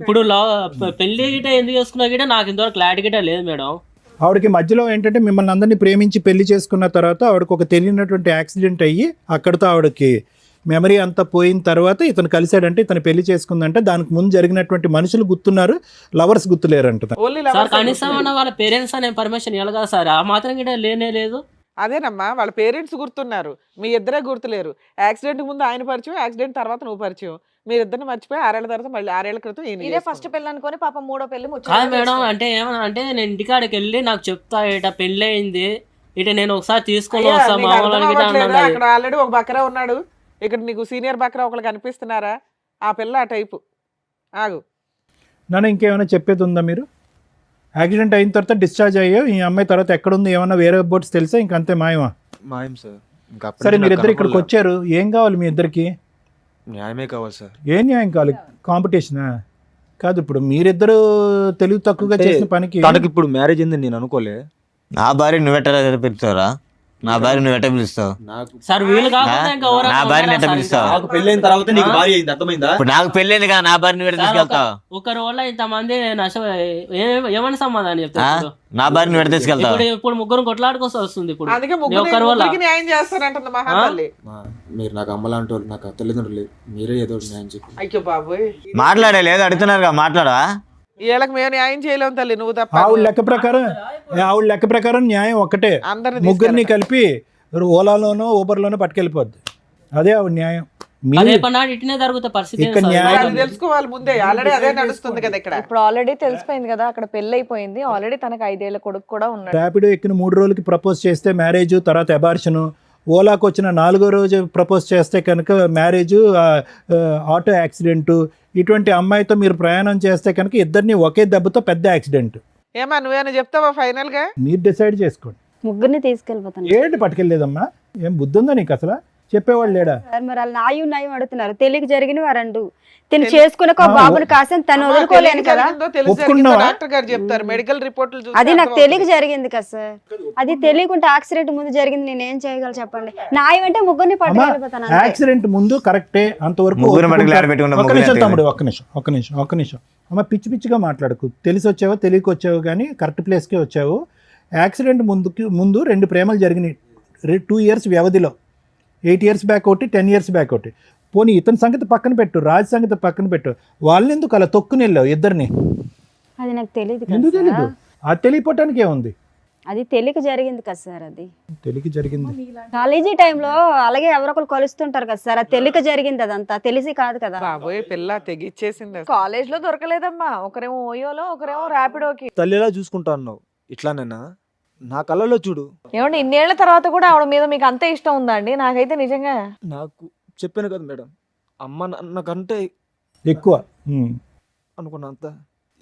ఇప్పుడు పెళ్లి గిట్ట ఎందుకు చేసుకున్నా గిట్ట నాకు ఇంతవరకు క్లారిటీ గిట్ట లేదు మేడం. ఆవిడకి మధ్యలో ఏంటంటే మిమ్మల్ని అందరినీ ప్రేమించి పెళ్లి చేసుకున్న తర్వాత ఆవిడకి ఒక తెలియనటువంటి యాక్సిడెంట్ అయ్యి అక్కడితో ఆవిడకి మెమరీ అంతా పోయిన తర్వాత ఇతను కలిశాడంటే ఇతను పెళ్లి చేసుకుందంటే దానికి ముందు జరిగినటువంటి మనుషులు గుర్తున్నారు, లవర్స్ గుర్తులేరంట. ఓన్లీ సార్ కనీసం అన్న వాళ్ళ పేరెంట్స్ అనే పర్మిషన్ ఇవ్వాలి సార్. ఆ మాత్రం గిట్ట లేనే లేదు. అదేనమ్మా, వాళ్ళ పేరెంట్స్ గుర్తున్నారు, మీ ఇద్దరే గుర్తులేరు. యాక్సిడెంట్ ముందు ఆయన పరిచయం, యాక్సిడెంట్ తర్వాత నువ్వు పరిచయం. మీరిద్దరిని మర్చిపోయి 6 ఏళ్ల తర్వాత మళ్ళీ 6 ఏళ్ల క్రితం ఈయన ఇదే ఫస్ట్ పెళ్లి అనుకొని పాపం మూడో పెళ్లి కాదు మేడం. అంటే ఏమన్నా అంటే నేను ఇంటికాడికి వెళ్ళి నాకు చెప్తా ఇట పెళ్ళి అయింది ఇట నేను ఒకసారి తీసుకొని వస్తా మా వాళ్ళని గిట్ట అన్నది. అక్కడ ఆల్రెడీ ఒక బకరా ఉన్నాడు, ఇక్కడ నీకు సీనియర్ బకరా ఒకళ్ళు కనిపిస్తున్నారా? ఆ పిల్ల ఆ టైపు. ఆగు నాన్న ఇంకేమైనా చెప్పేది ఉందా? మీరు యాక్సిడెంట్ అయిన తర్వాత డిశ్చార్జ్ అయ్యో ఈ అమ్మాయి తర్వాత ఎక్కడుంది ఏమన్నా వేరే బోట్స్ తెలుసా? ఇంకంతే మాయమా? మాయం సార్. ఇంకా అప్పటి సరే నుంచి మీరు నాకు ఇద్దరు ఇక్కడికి కనపడలే. వచ్చారు, ఏం కావాలి మీ ఇద్దరికి? న్యాయమే కావాలి సార్. ఏ న్యాయం కావాలి? కాంపిటీషనా కాదు. ఇప్పుడు మీరిద్దరు తెలివి తక్కువగా చేసిన పనికి తనకి ఇప్పుడు మ్యారేజ్ అయిందని నేను అనుకోలే. నా భార్య నువ్వెట్ట పిలుస్తావురా? నా భార్య నువ్వెట్ట పిలుస్తావు? నాకు సార్ వీళ్ళు కాకుండా ఇంకా ఎవరైనా నా భార్యని ఉన్నారా ఎట్ట సార్ పిలుస్తావు? ఇంకా? నాకు పెళ్ళైన తర్వాత నీకు భార్య అయింది, అర్థమైందా? ఇప్పుడు నాకు పెళ్ళైంది కదా, నా భార్య నువ్వెట్ట తీసుకెళ్తావు? ఒకరి వల్ల ఇంతమంది ఏమని సమాధానం చెప్తారు? నా భార్య నువ్వెట్ట తీసుకెళ్తావు? ఇప్పుడు ముగ్గురు కొట్లాడుకోసం వస్తుంది. ఇప్పుడు అందుకే ఒక్కరి వల్ల ముగ్గురికి న్యాయం చేస్తారంటుంది మహాతల్లి. మీరు నాకు అమ్మలాంటి వాళ్ళు, నాకు తల్లిదండ్రులు, మీరే ఏదో ఒకటి న్యాయం చెప్పి. అయ్యో బాబోయ్, మాట్లాడే లేదు అడుగుతున్నారు కదా, మాట్లాడా? వీళ్ళకి మేము న్యాయం చేయలేము తల్లి, నువ్వు తప్ప. ఆవిడ లెక్క ప్రకారం న్యాయం ఒక్కటే, అందరిని ముగ్గురిని కలిపి ఓలాలోనో ఊబర్లోనో పట్టుకెళ్ళిపోద్ది. అదే ఆవిడ న్యాయం. రేపన్నాడు ఇట్నే జరుగుతా పరిస్థితి. ఇక్కడ న్యాయం వాళ్ళు తెలుసుకోవాలి ముందే, ఆల్రెడీ అదే నడుస్తుంది కదా ఇక్కడ. ఇప్పుడు ఆల్రెడీ తెలిసిపోయింది కదా, అక్కడ పెళ్లి అయిపోయింది ఆల్రెడీ. తనకు 5 ఏళ్ల కొడుకు కూడా ఉన్నాడు. ర్యాపిడో ఎక్కిన 3 రోజులకి ప్రపోజ్ చేస్తే మ్యారేజ్, తర్వాత అబార్షను. ఓలాకు వచ్చిన 4వ రోజు ప్రపోజ్ చేస్తే కనుక మ్యారేజ్, ఆటో యాక్సిడెంట్. ఇటువంటి అమ్మాయితో మీరు ప్రయాణం చేస్తే కనుక ఇద్దరిని ఒకే దెబ్బతో పెద్ద యాక్సిడెంట్. ఏమా నువ్వేనా చెప్తావా ఫైనల్ గా? మీరు డిసైడ్ చేసుకోండి. ముగ్గురిని తీసుకెళ్ళిపోతాను ఏంటి పట్టుకెళ్ళలేదమ్మా? ఏం బుద్ధి ఉందా నీకు అసలు? చెప్పేవాళ్ళు లేడా? సార్. మరి వాళ్ళు నాయం అడుగుతున్నారు. తెలియక జరిగిన వారండు తిని చేసుకునే ఒక బాబుని కాసని తను వదులుకోలేను కదా. ఒప్పుకున్నావా? డాక్టర్ గారు చెప్తారు, మెడికల్ రిపోర్ట్లు చూస్తే అది నాకు అర్థమవుతుంది. తెలియక జరిగింది కదా సార్. అది తెలియకుంటే యాక్సిడెంట్ ముందు జరిగింది, నేను ఏం చేయగలను చెప్పండి? న్యాయం అంటే ముగ్గురిని అమ్మా, పట్టుకెళ్ళిపోతాను అంతే. యాక్సిడెంట్ ముందు కరెక్టే, అంతవరకు ముగ్గురు మటుకు ఒప్పుకుంటా. లారీ పెట్టుకున్న ఒక్క ముగ్గురు నిమిషం అయితే తమ్ముడు, ఒక్క నిమిషం. అమ్మ పిచ్చి పిచ్చిగా మాట్లాడకు. తెలిసి వచ్చావో తెలియక వచ్చావు కానీ కరెక్ట్ ప్లేస్కే వచ్చావు. యాక్సిడెంట్ ముందు 2 ప్రేమలు జరిగినాయి 2 ఇయర్స్ వ్యవధిలో. 8 ఇయర్స్ బ్యాక్ ఒకటి, 10 ఇయర్స్ బ్యాక్ ఒకటి. పోనీ ఇతని సంగతి పక్కన పెట్టు, రాజ్ సంగతి పక్కన పెట్టు. వాళ్ళని ఎందుకు అలా తొక్కుని వెళ్ళావు ఇద్దరిని? అది నాకు తెలియదు ఎందుకు కదా తెలీదు? సార్. అది తెలియపోవటానికి ఏముంది? అది తెలియక జరిగింది కదా సార్. అది తెలియక జరిగింది. కాలేజీ టైంలో అలాగే ఎవరొకరు కలుస్తుంటారు కదా సార్. అది తెలియక జరిగింది, అదంతా తెలిసి కాదు కదా. బాబోయ్ పిల్ల తెగిచ్చేసింది అసలు. కాలేజ్ లో దొరకలేదమ్మా, ఒకరేమో ఓయోలో ఒకరేమో ర్యాపిడోకి. తల్లిలా చూసుకుంటా అన్నావు, ఇట్లానేనా? నా కళ్ళలో చూడు. ఏమండి ఇన్నేళ్ల తర్వాత కూడా ఆవిడ మీద మీకు అంతే ఇష్టం ఉందా అండి? నాకైతే నిజంగా నాకు చెప్పాను కదా మేడం, అమ్మ నాన్నకంటే ఎక్కువ. అనుకున్నంత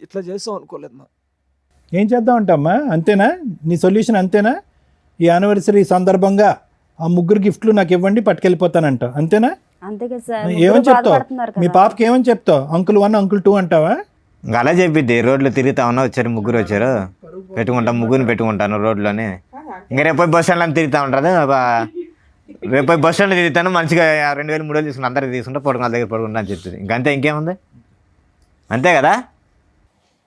ఇట్లా చేస్తాం అనుకోలేదు మా. ఏం చేద్దామంట అమ్మా? అంతేనా నీ సొల్యూషన్? అంతేనా? ఈ యానివర్సరీ సందర్భంగా ఆ 3 గిఫ్ట్లు నాకు ఇవ్వండి, పట్టుకెళ్ళిపోతానంట, అంతేనా? అంతే కదా సార్. ఏమని ముగ్గురు చెప్తావు? బాధపడుతున్నారు మీ కదా. పాపకి ఏమని చెప్తావు? అంకుల్ 1 అంకుల్ 2 అంటావా? ఇంకా అలా చెప్పిద్ది. రోడ్లో తిరుగుతా ఉన్నా, వచ్చారు ముగ్గురు వచ్చారు, పెట్టుకుంటాం ముగ్గురిని పెట్టుకుంటాను రోడ్లోనే. ఇంకా రేపు బస్ స్టాండ్లో తిరుగుతూ ఉంటుంది. రేపు బస్ స్టాండ్లో తిరుగుతాను, మంచిగా 2000 3000 తీసుకుంటా, అందరికి తీసుకుంటా, పడుకున్న దగ్గర పడుకుంటా అని చెప్తుంది. ఇంకంతే, ఇంకేముంది? అంతే కదా?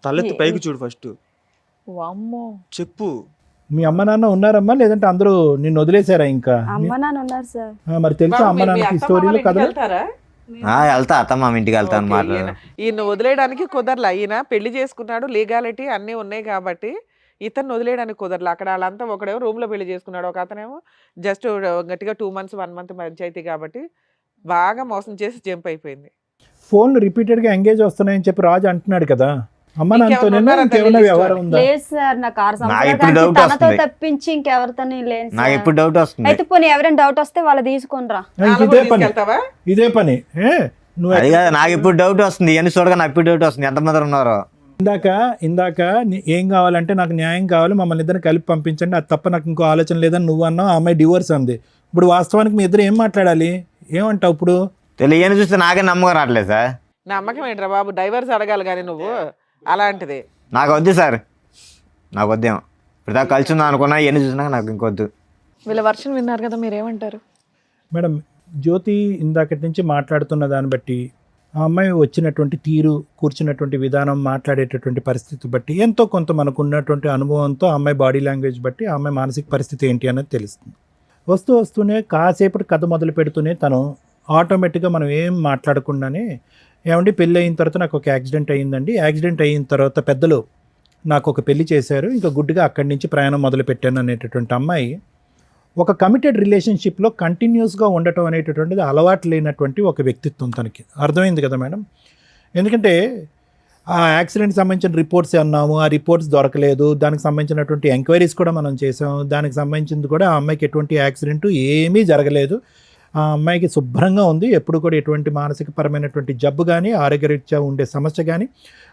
తలెత్తి పైకి చూడు ఫస్ట్, వామ్మో. చెప్పు. మీ అమ్మ నాన్న ఉన్నారమ్మా, లేదంటే అందరూ నిన్ను వదిలేశారా? ఇంకా అమ్మ నాన్న ఉన్నారు సార్. మరి తెలుసా బాబు, అమ్మ మీరు మీ నాన్నకి అత్తమ్మ స్టోరీలు వాళ్ళ ఇంటికి కథలు? వెళ్తారా? వెళ్తా, అత్తమ్మ ఇంటికి వెళ్తాను ఓకే, మాట్లాడు. ఈయన వదిలేయడానికి కుదరలా. ఈయన పెళ్లి చేసుకున్నాడు, లీగాలిటీ అన్నీ ఉన్నాయి కాబట్టి ఇతన్ని వదిలేయడానికి కుదరలా. అక్కడ వాళ్ళంతా ఒకడేమో రూమ్ లో పెళ్లి చేసుకున్నాడు, ఒక అతనేమో జస్ట్ గట్టిగా 2 months 1 month పంచాయతీ కాబట్టి బాగా మోసం చేసి జంప్ అయిపోయింది. ఫోన్లు రిపీటెడ్గా ఎంగేజ్ వస్తున్నాయని చెప్పి రాజు అంటున్నాడు కదా. అమ్మ నాన్నతో ఇంకెవరు ఉన్నారా ఇంకేమైనా తల్లి వ్యవహారం ఉందా? లేదు సార్, నాకు 6 నాకు ఇప్పుడు సంవత్సరాలు doubt తనతో వస్తుంది. తప్పించి ఇంకెవరితో లేదు నాకు సార్. ఇప్పుడు డౌట్ వస్తుంది. అయితే పోనీ ఎవరైనా డౌట్ వస్తే వాళ్ళు తీసుకునిరా. ఇదే పని తీసుకెళ్తావా? ఇదే పని నువ్వు అది కాదు, నాకు ఇప్పుడు డౌట్ వస్తుంది. ఇవన్నీ చూడగా నాకు ఇప్పుడు డౌట్ వస్తుంది. ఎంతమంది ఉన్నారో. ఇందాక ఏం కావాలంటే నాకు న్యాయం కావాలి, మమ్మల్ని ఇద్దరిని కలిపి పంపించండి, అది తప్ప నాకు ఇంకో ఆలోచన లేదని నువ్వు అన్నావు. ఆ అమ్మాయి డివోర్స్ అంది. ఇప్పుడు వాస్తవానికి మీ ఇద్దరు ఏం మాట్లాడాలి? ఏమంటావు ఇప్పుడు? తెలియని చూస్తే నాకే నమ్మకం రావట్లేదు సార్. నమ్మకం ఏంట్రా బాబు, డైవర్స్ అడగాలి కానీ నువ్వు అలాంటిది. నాకు వద్దు సార్, నాకు వద్దేమో. ఇప్పుడు దాకా కలిసి ఉందా అనుకున్నా, ఇవన్నీ చూసినాక నాకు ఇంకొద్దు. వీళ్ళ వర్షన్ విన్నారు కదా, మీరేమంటారు? మేడం, జ్యోతి ఇందాకటి నుంచి మాట్లాడుతున్న దాన్ని బట్టి, ఆ అమ్మాయి వచ్చినటువంటి తీరు, కూర్చున్నటువంటి విధానం, మాట్లాడేటటువంటి పరిస్థితి బట్టి, ఎంతో కొంత మనకు ఉన్నటువంటి అనుభవంతో ఆ అమ్మాయి బాడీ లాంగ్వేజ్ బట్టి ఆ అమ్మాయి మానసిక పరిస్థితి ఏంటి అనేది తెలుస్తుంది. వస్తూనే కాసేపటి కథ మొదలు పెడుతూనే తను ఆటోమేటిక్గా మనం ఏం మాట్లాడకుండానే, ఏమండి పెళ్ళి అయిన తర్వాత నాకు ఒక యాక్సిడెంట్ అయ్యిందండి, యాక్సిడెంట్ అయిన తర్వాత పెద్దలు నాకు ఒక పెళ్లి చేశారు, ఇంకా గుడ్డుగా అక్కడి నుంచి ప్రయాణం మొదలు పెట్టాను అనేటటువంటి అమ్మాయి ఒక కమిటెడ్ రిలేషన్షిప్లో కంటిన్యూస్గా ఉండటం అనేటటువంటిది అలవాటు లేనటువంటి ఒక వ్యక్తిత్వం తనకి. అర్థమైంది కదా మేడం? ఎందుకంటే ఆ యాక్సిడెంట్కి సంబంధించిన రిపోర్ట్స్ అన్నాము, ఆ రిపోర్ట్స్ దొరకలేదు, దానికి సంబంధించినటువంటి ఎంక్వైరీస్ కూడా మనం చేసాం, దానికి సంబంధించింది కూడా ఆ అమ్మాయికి ఎటువంటి యాక్సిడెంట్ ఏమీ జరగలేదు, ఆ అమ్మాయికి శుభ్రంగా ఉంది, ఎప్పుడు కూడా ఎటువంటి మానసికపరమైనటువంటి జబ్బు కానీ, ఆరోగ్యరీత్యా ఉండే సమస్య కానీ,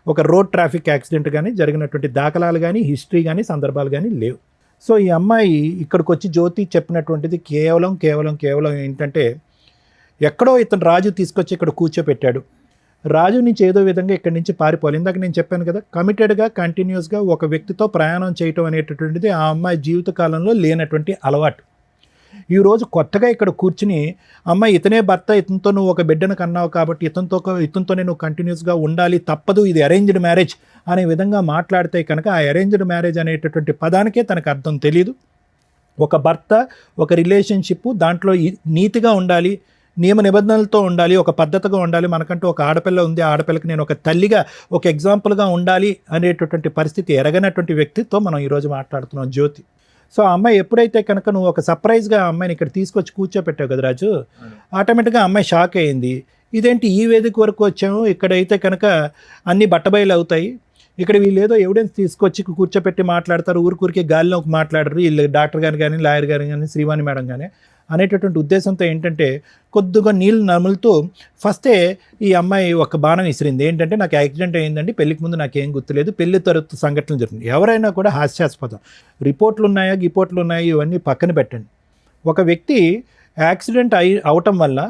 ఒక రోడ్ ట్రాఫిక్ యాక్సిడెంట్ కానీ జరిగినటువంటి దాఖలాలు కానీ, హిస్టరీ కానీ, సందర్భాలు కానీ లేవు. సో ఈ అమ్మాయి ఇక్కడికి వచ్చి జ్యోతి చెప్పినటువంటిది కేవలం ఏంటంటే, ఎక్కడో ఇతను రాజు తీసుకొచ్చి ఇక్కడ కూర్చోపెట్టాడు, రాజు నుంచి ఏదో విధంగా ఇక్కడి నుంచి పారిపోవాలి. ఇందాక నేను చెప్పాను కదా, కమిటెడ్గా కంటిన్యూస్గా ఒక వ్యక్తితో ప్రయాణం చేయటం అనేటటువంటిది ఆ అమ్మాయి జీవితకాలంలో లేనటువంటి అలవాటు. ఈరోజు కొత్తగా ఇక్కడ కూర్చుని, అమ్మాయి ఇతనే భర్త, ఇతనితో నువ్వు ఒక బిడ్డను కన్నావు కాబట్టి ఇతనితోనే నువ్వు కంటిన్యూస్గా ఉండాలి, తప్పదు, ఇది అరేంజ్డ్ మ్యారేజ్ అనే విధంగా మాట్లాడితే కనుక ఆ అరేంజ్డ్ మ్యారేజ్ అనేటటువంటి పదానికే తనకు అర్థం తెలియదు. ఒక భర్త, ఒక రిలేషన్షిప్, దాంట్లో నీతిగా ఉండాలి, నియమ నిబంధనలతో ఉండాలి, ఒక పద్ధతిగా ఉండాలి, మనకంటూ ఒక ఆడపిల్ల ఉంది, ఆ ఆడపిల్లకి నేను ఒక తల్లిగా, ఒక ఎగ్జాంపుల్గా ఉండాలి అనేటటువంటి పరిస్థితి ఎరగనటువంటి వ్యక్తితో మనం ఈరోజు మాట్లాడుతున్నాం జ్యోతి. సో ఆ అమ్మాయి ఎప్పుడైతే కనుక నువ్వు ఒక సర్ప్రైజ్గా ఆ అమ్మాయిని ఇక్కడ తీసుకొచ్చి కూర్చోపెట్టావు కదా రాజు, ఆటోమేటిక్గా అమ్మాయి షాక్ అయింది. ఇదేంటి ఈ వేదిక వరకు వచ్చాము, ఇక్కడైతే కనుక అన్నీ బట్టబయలు అవుతాయి, ఇక్కడ వీళ్ళు ఏదో ఎవిడెన్స్ తీసుకొచ్చి కూర్చోపెట్టి మాట్లాడతారు, ఊరికే గాలిలోకి మాట్లాడరు వీళ్ళు, డాక్టర్ గారు కానీ, లాయర్ గారు కానీ, శ్రీవాణి మేడం కానీ అనేటటువంటి ఉద్దేశంతో ఏంటంటే కొద్దిగా నీళ్ళు నములుతూ ఫస్టే ఈ అమ్మాయి ఒక బాణం విసిరింది. ఏంటంటే, నాకు యాక్సిడెంట్ అయ్యిందండి, పెళ్ళికి ముందు నాకేం గుర్తులేదు, పెళ్లి తర్వాత సంఘటనలు జరుగుతుంది. ఎవరైనా కూడా హాస్యాస్పదం, రిపోర్ట్లు ఉన్నాయా ఇవన్నీ పక్కన పెట్టండి. ఒక వ్యక్తి యాక్సిడెంట్ అవటం వల్ల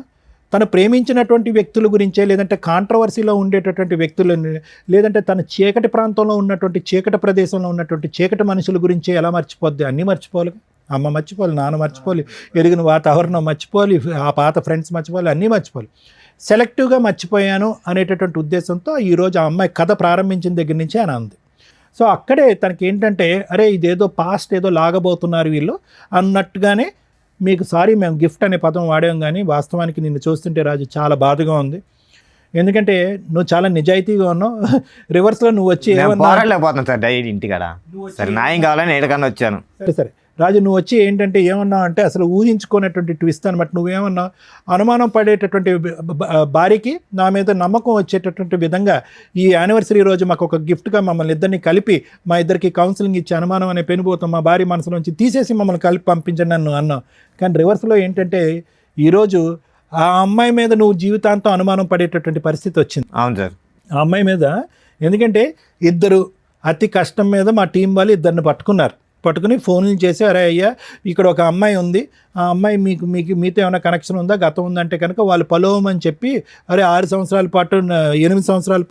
తను ప్రేమించినటువంటి వ్యక్తుల గురించే, లేదంటే కాంట్రవర్సీలో ఉండేటటువంటి వ్యక్తులని, లేదంటే తన చీకటి ప్రాంతంలో ఉన్నటువంటి, చీకటి ప్రదేశంలో ఉన్నటువంటి చీకటి మనుషుల గురించే ఎలా మర్చిపోద్ది? అన్నీ మర్చిపోవాలి, అమ్మ మర్చిపోవాలి, నాన్న మర్చిపోవాలి, ఎరిగిన వాతావరణం మర్చిపోవాలి, ఆ పాత ఫ్రెండ్స్ మర్చిపోవాలి, అన్నీ మర్చిపోవాలి. సెలెక్టివ్గా మర్చిపోయాను అనేటటువంటి ఉద్దేశంతో ఈరోజు ఆ అమ్మాయి కథ ప్రారంభించిన దగ్గర నుంచి అని అంది. సో అక్కడే తనకి ఏంటంటే, అరే ఇదేదో పాస్ట్ ఏదో లాగబోతున్నారు వీళ్ళు అన్నట్టుగానే, మీకు సారీ మేము గిఫ్ట్ అనే పదం వాడాం, కానీ వాస్తవానికి నిన్ను చూస్తుంటే రాజు చాలా బాధగా ఉంది. ఎందుకంటే నువ్వు చాలా నిజాయితీగా ఉన్నావు, రివర్స్లో నువ్వు వచ్చి పోరాడలేకపోతున్నాను సార్ డైలీ ఇంటికాడ. సరే న్యాయం కావాలని ఎక్కడికన్నా వచ్చాను. సరే రాజు, నువ్వు వచ్చి ఏంటంటే ఏమన్నావు అంటే, అసలు ఊహించుకునేటువంటి ట్విస్ట్ అనమాట. నువ్వేమన్నావు, అనుమానం పడేటటువంటి భార్యకి నా మీద నమ్మకం వచ్చేటటువంటి విధంగా ఈ యానివర్సరీ రోజు మాకు ఒక గిఫ్ట్గా మమ్మల్ని ఇద్దరిని కలిపి, మా ఇద్దరికి కౌన్సిలింగ్ ఇచ్చి అనుమానం అనే పెనుభూతం మా భార్య మనసులోంచి తీసేసి మమ్మల్ని కలిపి పంపించండి నన్ను అన్నావు. కానీ రివర్స్లో ఏంటంటే, ఈరోజు ఆ అమ్మాయి మీద నువ్వు జీవితాంతం అనుమానం పడేటటువంటి పరిస్థితి వచ్చింది. అవును సార్, ఆ అమ్మాయి మీద. ఎందుకంటే ఇద్దరు అతి కష్టం మీద మా టీం వాళ్ళు ఇద్దరిని పట్టుకుని ఫోన్లు చేసి, అరే అయ్యా ఇక్కడ ఒక అమ్మాయి ఉంది, ఆ అమ్మాయి మీతో ఏమైనా కనెక్షన్ ఉందా, గతం ఉందంటే కనుక వాళ్ళు పలోమని చెప్పి, అరే 8 సంవత్సరాల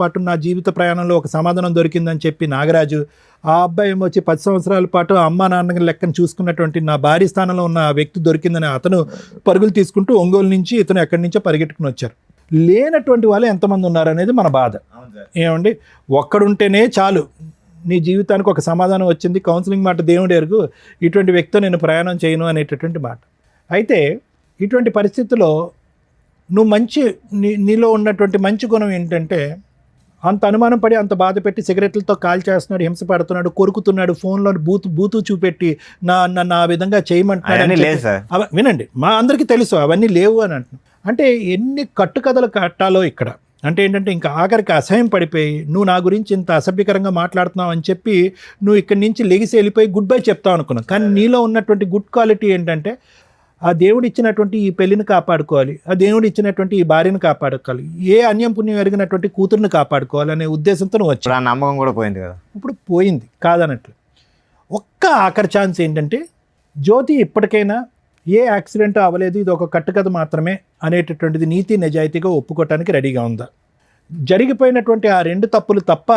పాటు నా జీవిత ప్రయాణంలో ఒక సమాధానం దొరికిందని చెప్పి నాగరాజు, ఆ అబ్బాయి ఏమో వచ్చి 10 సంవత్సరాల పాటు అమ్మా నాన్న లెక్కను చూసుకున్నటువంటి నా భార్య స్థానంలో ఉన్న వ్యక్తి దొరికిందని అతను పరుగులు తీసుకుంటూ ఒంగోలు నుంచి ఇతను ఎక్కడి నుంచో పరిగెట్టుకుని వచ్చారు. లేనటువంటి వాళ్ళు ఎంతమంది ఉన్నారనేది మన బాధ. ఏమండి, ఒక్కడుంటేనే చాలు, నీ జీవితానికి ఒక సమాధానం వచ్చింది, కౌన్సిలింగ్ మాట దేవుడు ఎరుగు, ఇటువంటి వ్యక్తితో నేను ప్రయాణం చేయను అనేటటువంటి మాట. అయితే ఇటువంటి పరిస్థితుల్లో నువ్వు నీలో ఉన్నటువంటి మంచి గుణం ఏంటంటే, అంత అనుమానం పడి అంత బాధ పెట్టి సిగరెట్లతో కాల్ చేస్తున్నాడు, హింస పడుతున్నాడు, కొరుకుతున్నాడు, ఫోన్లో బూతు చూపెట్టి నా విధంగా చేయమంటున్నాడు. వినండి, మా అందరికీ తెలుసు అవన్నీ లేవు అని అంటున్నాను. అంటే ఎన్ని కట్టుకథలు కట్టాలో ఇక్కడ. అంటే ఏంటంటే ఇంకా ఆఖరికి అసహ్యం పడిపోయి నువ్వు నా గురించి ఇంత అసభ్యకరంగా మాట్లాడుతున్నావు అని చెప్పి నువ్వు ఇక్కడి నుంచి లెగిసి వెళ్ళిపోయి గుడ్ బై చెప్తావు అనుకున్నావు. కానీ నీలో ఉన్నటువంటి గుడ్ క్వాలిటీ ఏంటంటే ఆ దేవుడు ఇచ్చినటువంటి ఈ పెళ్లిని కాపాడుకోవాలి, ఆ దేవుడు ఇచ్చినటువంటి ఈ భార్యను కాపాడుకోవాలి, ఏ అన్యం పుణ్యం ఎరిగినటువంటి కూతురుని కాపాడుకోవాలి అనే ఉద్దేశంతో నువ్వు వచ్చావు. ఇప్పుడు ఆ నమ్మకం కూడా పోయింది కదా. ఇప్పుడు పోయింది కాదనట్లు. ఒక్క ఆఖరి ఛాన్స్ ఏంటంటే జ్యోతి ఇప్పటికైనా ఏ యాక్సిడెంట్ అవ్వలేదు, ఇది ఒక కట్టుకథ మాత్రమే అనేటటువంటిది నీతి నిజాయితీగా ఒప్పుకోవటానికి రెడీగా ఉందా? జరిగిపోయినటువంటి ఆ 2 తప్పులు తప్ప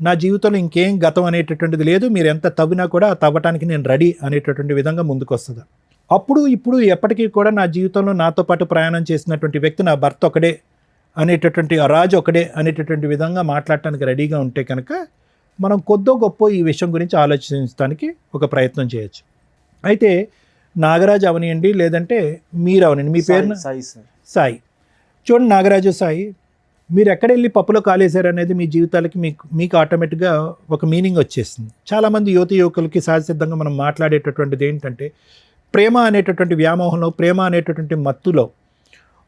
నా జీవితంలో ఇంకేం గతం అనేటటువంటిది లేదు, మీరు ఎంత తవ్వినా కూడా తవ్వటానికి నేను రెడీ అనేటటువంటి విధంగా ముందుకు వస్తుందా? అప్పుడు ఇప్పుడు ఎప్పటికీ కూడా నా జీవితంలో నాతో పాటు ప్రయాణం చేసినటువంటి వ్యక్తి నా భర్త ఒకడే అనేటటువంటి, ఆ రాజు ఒకడే అనేటటువంటి విధంగా మాట్లాడటానికి రెడీగా ఉంటే కనుక మనం కొద్దో గొప్ప ఈ విషయం గురించి ఆలోచించడానికి ఒక ప్రయత్నం చేయొచ్చు. అయితే నాగరాజు అవనియండి, లేదంటే మీరు అవనండి, మీ పేరు సాయి. చూడండి నాగరాజు, సాయి, మీరు ఎక్కడ వెళ్ళి పప్పులో కాలేశారు అనేది మీ జీవితాలకి మీకు ఆటోమేటిక్గా ఒక మీనింగ్ వచ్చేస్తుంది. చాలామంది యువకులకి సహజసిద్ధంగా మనం మాట్లాడేటటువంటిది ఏంటంటే ప్రేమ అనేటటువంటి వ్యామోహంలో, ప్రేమ అనేటటువంటి మత్తులో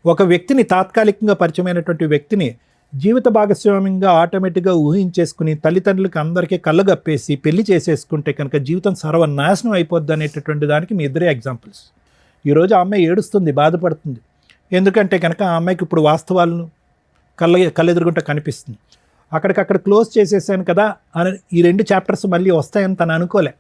ఒక వ్యక్తిని, తాత్కాలికంగా పరిచయమైనటువంటి వ్యక్తిని జీవిత భాగస్వామ్యంగా ఆటోమేటిక్గా ఊహించేసుకుని తల్లిదండ్రులకి అందరికీ కళ్ళగప్పేసి పెళ్లి చేసేసుకుంటే కనుక జీవితం సర్వనాశనం అయిపోద్ది అనేటటువంటి దానికి మీ ఇద్దరే ఎగ్జాంపుల్స్. ఈరోజు ఆ అమ్మాయి ఏడుస్తుంది, బాధపడుతుంది. ఎందుకంటే కనుక ఆ అమ్మాయికి ఇప్పుడు వాస్తవాలను కళ్ళెదురుగుంట కనిపిస్తుంది. అక్కడికక్కడ క్లోజ్ చేసేసాను కదా అని ఈ 2 చాప్టర్స్ మళ్ళీ వస్తాయని తను అనుకోలే.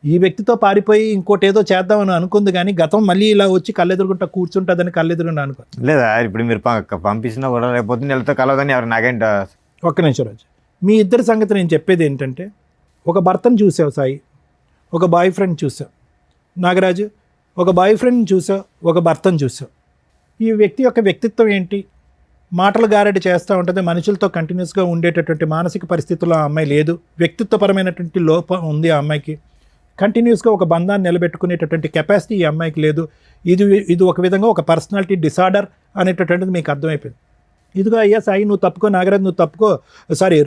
ఈ వ్యక్తితో పారిపోయి ఇంకోటి ఏదో చేద్దామని అనుకుంది, కానీ గతం మళ్ళీ ఇలా వచ్చి కళ్ళెదురుగుంట కూర్చుంటుందని కళ్ళెదురుగుంట అనుకో. లేదా ఇప్పుడు మీరు పంపించినా కూడా రేపు నెలతో కలవదని ఎవరు నాకేంట. ఒక్క నిమిషం రాజు, మీ ఇద్దరి సంగతి నేను చెప్పేది ఏంటంటే ఒక భర్తను చూసావు సాయి, ఒక బాయ్ ఫ్రెండ్ చూసావు. నాగరాజు, ఒక బాయ్ ఫ్రెండ్ని చూసావు, ఒక భర్తను చూసావు. ఈ వ్యక్తి యొక్క వ్యక్తిత్వం ఏంటి? మాటలు గారడి చేస్తూ ఉంటుంది, మనుషులతో కంటిన్యూస్గా ఉండేటటువంటి మానసిక పరిస్థితుల్లో ఆ అమ్మాయి లేదు. వ్యక్తిత్వపరమైనటువంటి లోపం ఉంది ఆ అమ్మాయికి. కంటిన్యూస్గా ఒక బంధాన్ని నిలబెట్టుకునేటటువంటి కెపాసిటీ ఈ అమ్మాయికి లేదు. ఇది ఒక విధంగా ఒక పర్సనాలిటీ డిసార్డర్ అనేటటువంటిది మీకు అర్థమైపోయింది. ఇదిగో అయ్యా సాయి, నువ్వు తప్పుకో, నాగరాజు నువ్వు తప్పుకో, సారీ